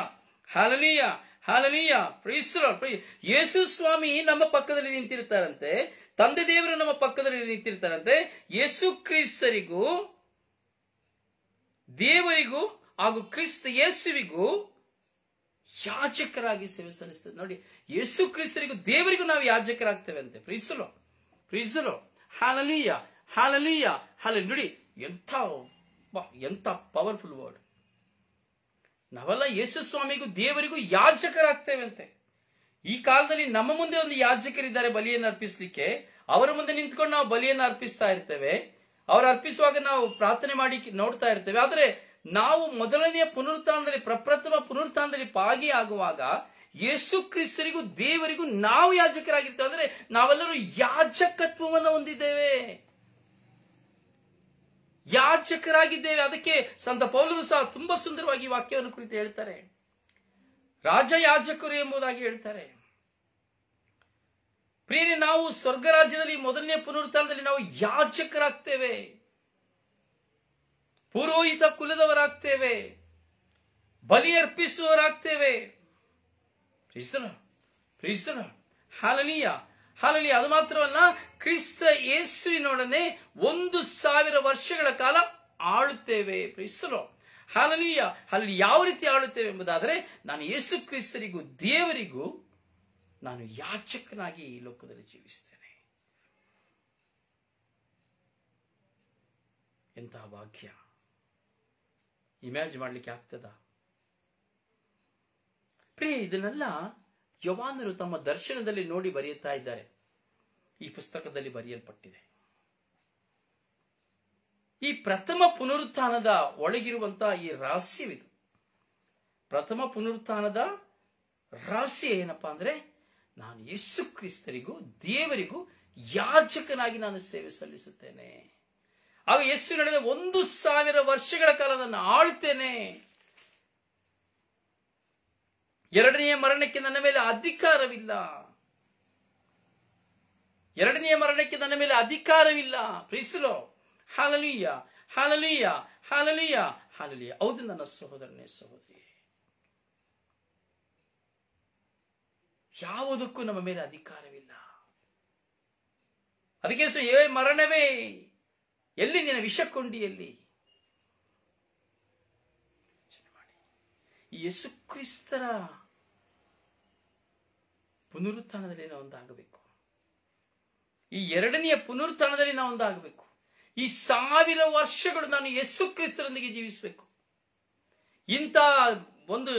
hallelujah, hallelujah. Praise the Lord. Yesu ಸ್ವಾಮಿ ನಮ್ಮ ಪಕ್ಕದಲ್ಲಿ ನಿಂತಿರ್ತಾರಂತೆ, ತಂದೆ ದೇವರು ನಮ್ಮ ಪಕ್ಕದಲ್ಲಿ ನಿಂತಿರ್ತಾರಂತೆ. ಯೇಸು ಕ್ರಿಸ್ತರಿಗೂ ದೇವರಿಗೂ ಹಾಗೂ ಕ್ರಿಸ್ತ ಯೇಸುವಿಗೂ ಯಾಜಕರಾಗಿ ಸೇವೆ ಸಲ್ಲಿಸ್ತದೆ. ನೋಡಿ, ಯೇಸು ಕ್ರಿಸ್ತರಿಗೂ ದೇವರಿಗೂ ನಾವು ಯಾಜಕರಾಗ್ತೇವೆ ಅಂತೆ. Praise the lord, praise the lord. Hallelujah, hallelujah, hallelujah. ನೋಡಿ, ಎಂಥ ಪವರ್ಫುಲ್ ವರ್ಡ್. ನಾವೆಲ್ಲ ಯೇಸು ಸ್ವಾಮಿಗೂ ದೇವರಿಗೂ ಯಾಜಕರಾಗ್ತೇವೆ ಅಂತೆ. ಈ ಕಾಲದಲ್ಲಿ ನಮ್ಮ ಮುಂದೆ ಒಂದು ಯಾಜಕರಿದ್ದಾರೆ ಬಲಿಯನ್ನು ಅರ್ಪಿಸಲಿಕ್ಕೆ. ಅವರ ಮುಂದೆ ನಿಂತ್ಕೊಂಡು ನಾವು ಬಲಿಯನ್ನು ಅರ್ಪಿಸ್ತಾ ಇರ್ತೇವೆ. ಅವರು ಅರ್ಪಿಸುವಾಗ ನಾವು ಪ್ರಾರ್ಥನೆ ಮಾಡಿ ನೋಡ್ತಾ ಇರ್ತೇವೆ. ಆದರೆ ನಾವು ಮೊದಲನೆಯ ಪುನರುತ್ಥಾನದಲ್ಲಿ, ಪ್ರಪ್ರಥಮ ಪುನರುತ್ಥಾನದಲ್ಲಿ ಭಾಗಿಯಾಗುವಾಗ ಯೇಸು ಕ್ರಿಸ್ತರಿಗೂ ದೇವರಿಗೂ ನಾವು ಯಾಜಕರಾಗಿರ್ತೇವೆ. ಅಂದ್ರೆ ನಾವೆಲ್ಲರೂ ಯಾಜಕತ್ವವನ್ನು ಹೊಂದಿದ್ದೇವೆ, ಯಾಜಕರಾಗಿದ್ದೇವೆ. ಅದಕ್ಕೆ ಸಂತ ಪೌಲನು ಸಹ ತುಂಬಾ ಸುಂದರವಾಗಿ ಈ ವಾಕ್ಯವನ್ನು ಕುರಿತು ಹೇಳ್ತಾರೆ. ರಾಜ ಯಾಜಕರು ಎಂಬುದಾಗಿ ಹೇಳ್ತಾರೆ. ಪ್ರಿಯರೇ, ನಾವು ಸ್ವರ್ಗ ರಾಜ್ಯದಲ್ಲಿ ಮೊದಲನೇ ಪುನರುತ್ಥಾನದಲ್ಲಿ ನಾವು ಯಾಜಕರಾಗ್ತೇವೆ, ಪುರೋಹಿತ ಕುಲದವರಾಗ್ತೇವೆ, ಬಲಿ ಅರ್ಪಿಸುವವರಾಗ್ತೇವೆ. Hallelujah, hallelujah. ಅದು ಮಾತ್ರವಲ್ಲ, ಕ್ರಿಸ್ತ ಯೇಸುವಿನೊಡನೆ 1000 ವರ್ಷಗಳ ಕಾಲ ಆಳುತ್ತೇವೆ. ಹಾಲೆಲೂಯ, ಅಲ್ಲಿ ಯಾವ ರೀತಿ ಆಳುತ್ತೇವೆ ಎಂಬುದಾದರೆ, ನಾನು ಯೇಸು ಕ್ರಿಸ್ತರಿಗೂ ದೇವರಿಗೂ ನಾನು ಯಾಜಕನಾಗಿ ಈ ಲೋಕದಲ್ಲಿ ಜೀವಿಸ್ತೇನೆ. ಎಂತಹ ಭಾಗ್ಯ! ಇಮ್ಯಾಜಿನ್ ಮಾಡ್ಲಿಕ್ಕೆ ಆಗ್ತದ? ಪ್ರಿಯ, ಇದನ್ನೆಲ್ಲ ಯೋಹಾನರು ತಮ್ಮ ದರ್ಶನದಲ್ಲಿ ನೋಡಿ ಬರೆಯುತ್ತಾ ಇದ್ದಾರೆ. ಈ ಪುಸ್ತಕದಲ್ಲಿ ಬರೆಯಲ್ಪಟ್ಟಿದೆ. ಈ ಪ್ರಥಮ ಪುನರುತ್ಥಾನದ ಒಳಗಿರುವಂತಹ ಈ ರಹಸ್ಯವಿದು. ಪ್ರಥಮ ಪುನರುತ್ಥಾನದ ರಹಸ್ಯ ಏನಪ್ಪಾ ಅಂದ್ರೆ, ನಾನು ಯೇಸು ಕ್ರಿಸ್ತರಿಗೂ ದೇವರಿಗೂ ಯಾಜಕನಾಗಿ ನಾನು ಸೇವೆ ಸಲ್ಲಿಸುತ್ತೇನೆ. ಆಗ ಯೇಸು ನಡೆದ 1000 ವರ್ಷಗಳ ಕಾಲ ನಾನು ಆಳುತ್ತೇನೆ. ಎರಡನೆಯ ಮರಣಕ್ಕೆ ನನ್ನ ಮೇಲೆ ಅಧಿಕಾರವಿಲ್ಲ. ಎರಡನೆಯ ಮರಣಕ್ಕೆ ನನ್ನ ಮೇಲೆ ಅಧಿಕಾರವಿಲ್ಲ. ಪ್ರೀಸಲೋ, ಹಾಲೆಲೂಯ, ಹಾಲೆಲೂಯ, ಹಾಲೆಲೂಯ, ಹಾಲೆಲೂಯ. ಹೌದು ನನ್ನ ಸಹೋದರನೇ, ಸಹೋದರಿ, ಯಾವುದಕ್ಕೂ ನಮ್ಮ ಮೇಲೆ ಅಧಿಕಾರವಿಲ್ಲ. ಅದಕ್ಕೆ ಏ ಮರಣವೇ, ಎಲ್ಲಿ ನಿನ್ನ ವಿಷಕೊಂಡಿಯಲ್ಲಿ? ಯೇಸು ಕ್ರಿಸ್ತರ ಪುನರುತ್ಥಾನದಲ್ಲಿ ನಾವು ಒಂದಾಗಬೇಕು. ಈ ಎರಡನೆಯ ಪುನರುತ್ಥಾನದಲ್ಲಿ ನಾವು ಒಂದಾಗಬೇಕು. ಈ 1000 ವರ್ಷಗಳು ನಾನು ಯೇಸು ಕ್ರಿಸ್ತರೊಂದಿಗೆ ಜೀವಿಸಬೇಕು. ಇಂಥ ಒಂದು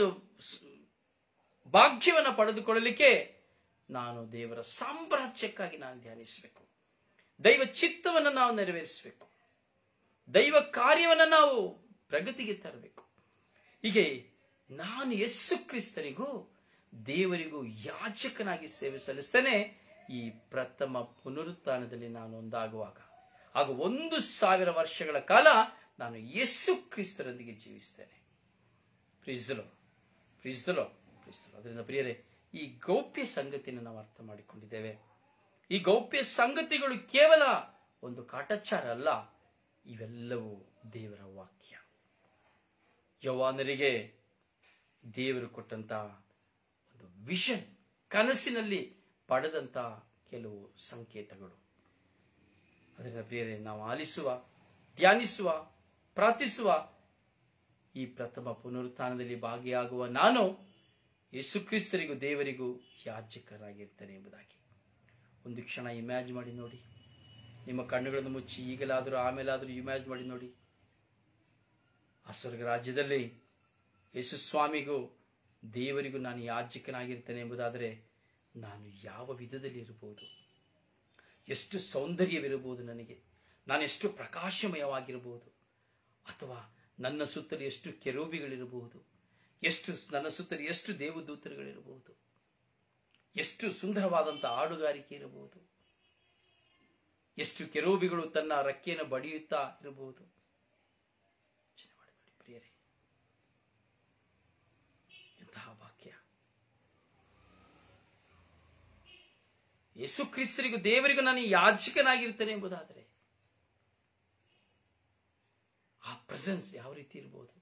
ಭಾಗ್ಯವನ್ನು ಪಡೆದುಕೊಳ್ಳಲಿಕ್ಕೆ ನಾನು ದೇವರ ಸಾಮ್ರಾಜ್ಯಕ್ಕಾಗಿ ನಾನು ಧ್ಯಾನಿಸಬೇಕು. ದೈವ ಚಿತ್ತವನ್ನು ನಾವು ನೆರವೇರಿಸಬೇಕು. ದೈವ ಕಾರ್ಯವನ್ನು ನಾವು ಪ್ರಗತಿಗೆ ತರಬೇಕು. ಹೀಗೆ ನಾನು ಯೇಸು ಕ್ರಿಸ್ತನಿಗೂ ದೇವರಿಗೂ ಯಾಜಕನಾಗಿ ಸೇವೆ ಸಲ್ಲಿಸ್ತೇನೆ. ಈ ಪ್ರಥಮ ಪುನರುತ್ಥಾನದಲ್ಲಿ ನಾನು ಒಂದಾಗುವಾಗ, ಆಗ 1000 ವರ್ಷಗಳ ಕಾಲ ನಾನು ಯೇಸು ಕ್ರಿಸ್ತರೊಂದಿಗೆ ಜೀವಿಸ್ತೇನೆ. ಪ್ರೀಸಲೋ, ಪ್ರೀಸಲೋ, ಪ್ರೀಸಲೋ. ಅದರಿಂದ ಪ್ರಿಯರೇ, ಈ ಗೌಪ್ಯ ಸಂಗತಿಯನ್ನು ನಾವು ಅರ್ಥ ಮಾಡಿಕೊಂಡಿದ್ದೇವೆ. ಈ ಗೌಪ್ಯ ಸಂಗತಿಗಳು ಕೇವಲ ಒಂದು ಕಾಟಾಚಾರ ಅಲ್ಲ, ಇವೆಲ್ಲವೂ ದೇವರ ವಾಕ್ಯ. ಯೋಹಾನರಿಗೆ ದೇವರು ಕೊಟ್ಟಂತ ಒಂದು ವಿಷನ್, ಕನಸಿನಲ್ಲಿ ಪಡೆದಂತ ಕೆಲವು ಸಂಕೇತಗಳು. ಅದರಿಂದ ಪ್ರಿಯರೇ, ನಾವು ಆಲಿಸುವ, ಧ್ಯಾನಿಸುವ, ಪ್ರಾರ್ಥಿಸುವ ಈ ಪ್ರಥಮ ಪುನರುತ್ಥಾನದಲ್ಲಿ ಭಾಗಿಯಾಗುವ ನಾನು ಯೇಸು ಕ್ರಿಸ್ತರಿಗೂ ದೇವರಿಗೂ ಯಾಜಕರಾಗಿರ್ತೇನೆ ಎಂಬುದಾಗಿ ಒಂದು ಕ್ಷಣ ಇಮ್ಯಾಜಿನ್ ಮಾಡಿ ನೋಡಿ. ನಿಮ್ಮ ಕಣ್ಣುಗಳನ್ನು ಮುಚ್ಚಿ ಈಗಲಾದರೂ ಆಮೇಲಾದರೂ ಇಮ್ಯಾಜಿನ್ ಮಾಡಿ ನೋಡಿ. ಆ ಸ್ವರ್ಗ ರಾಜ್ಯದಲ್ಲಿ ಯೇಸು ಸ್ವಾಮಿಗೂ ದೇವರಿಗೂ ನಾನು ಯಾಜಕನಾಗಿರ್ತೇನೆ ಎಂಬುದಾದರೆ ನಾನು ಯಾವ ವಿಧದಲ್ಲಿ ಇರಬಹುದು? ಎಷ್ಟು ಸೌಂದರ್ಯವಿರಬಹುದು ನನಗೆ, ನಾನೆಷ್ಟು ಪ್ರಕಾಶಮಯವಾಗಿರಬಹುದು, ಅಥವಾ ನನ್ನ ಸುತ್ತಲೂ ಎಷ್ಟು ಕೆರೂಬಿಗಳಿರಬಹುದು, ನನ್ನ ಸುತ್ತಲೂ ಎಷ್ಟು ದೇವದೂತರುಗಳಿರಬಹುದು, ಎಷ್ಟು ಸುಂದರವಾದಂತಹ ಹಾಡುಗಾರಿಕೆ ಇರಬಹುದು, ಎಷ್ಟು ಕೆರೂಬಿಗಳು ತನ್ನ ರೆಕ್ಕೆಯನ್ನು ಬಡಿಯುತ್ತಾ ಇರಬಹುದು. ಯೋಚನೆ ಮಾಡಿ ನೋಡಿ ಪ್ರಿಯರೇ, ಎಂತಹ ವಾಕ್ಯ! ಯೇಸು ಕ್ರಿಸ್ತರಿಗೂ ದೇವರಿಗೂ ನಾನು ಯಾಜಕನಾಗಿರ್ತೇನೆ ಎಂಬುದಾದರೆ ಆ ಪ್ರೆಸೆನ್ಸ್ ಯಾವ ರೀತಿ ಇರಬಹುದು?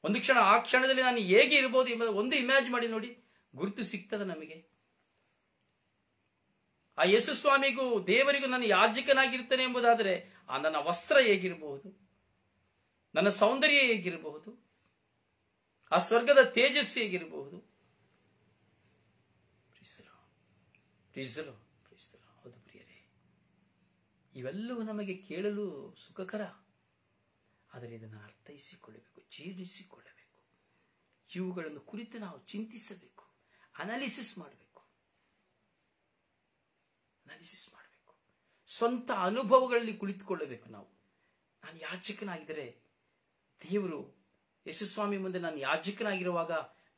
ಒಂದು ಕ್ಷಣ, ಆ ಕ್ಷಣದಲ್ಲಿ ನಾನು ಹೇಗೆ ಇರಬಹುದು ಎಂಬುದು ಒಂದು ಇಮ್ಯಾಜಿನ್ ಮಾಡಿ ನೋಡಿ. ಗುರುತು ಸಿಗ್ತದೆ ನಮಗೆ. ಆ ಯೇಸು ಸ್ವಾಮಿಗೂ ದೇವರಿಗೂ ನಾನು ಯಾಜಕನಾಗಿರ್ತೇನೆ ಎಂಬುದಾದರೆ ಆ ನನ್ನ ವಸ್ತ್ರ ಹೇಗಿರಬಹುದು, ನನ್ನ ಸೌಂದರ್ಯ ಹೇಗಿರಬಹುದು, ಆ ಸ್ವರ್ಗದ ತೇಜಸ್ಸು ಹೇಗಿರಬಹುದು. ಹೌದು ಪ್ರಿಯರೇ, ಇವೆಲ್ಲವೂ ನಮಗೆ ಕೇಳಲು ಸುಖಕರ, ಆದರೆ ಇದನ್ನು ಅರ್ಥೈಸಿಕೊಳ್ಳಬೇಕು, ಜೀರ್ಣಿಸಿಕೊಳ್ಳಬೇಕು. ಇವುಗಳನ್ನು ಕುರಿತು ನಾವು ಚಿಂತಿಸಬೇಕು, ಅನಾಲಿಸಿಸ್ ಮಾಡಬೇಕು. ಸ್ವಂತ ಅನುಭವಗಳಲ್ಲಿ ಕುಳಿತುಕೊಳ್ಳಬೇಕು. ನಾನು ಯಾಜಕನಾಗಿದ್ದರೆ ದೇವರು ಯೇಸುಸ್ವಾಮಿ ಮುಂದೆ ನಾನು ಯಾಜಕನಾಗಿರುವಾಗ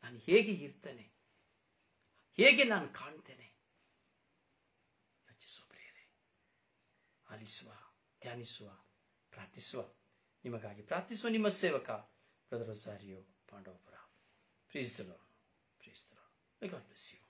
ನಾನು ಹೇಗೆ ಇರ್ತೇನೆ, ಹೇಗೆ ನಾನು ಕಾಣ್ತೇನೆ ಯೋಚಿಸುವ ಪ್ರಿಯರೇ. ಆಲಿಸುವ, ಧ್ಯಾನಿಸುವ, ಪ್ರಾರ್ಥಿಸುವ. ನಿಮಗಾಗಿ ಪ್ರಾರ್ಥಿಸುವ ನಿಮ್ಮ ಸೇವಕ brother Rosario Pandavapura. Praise the Lord. God bless you.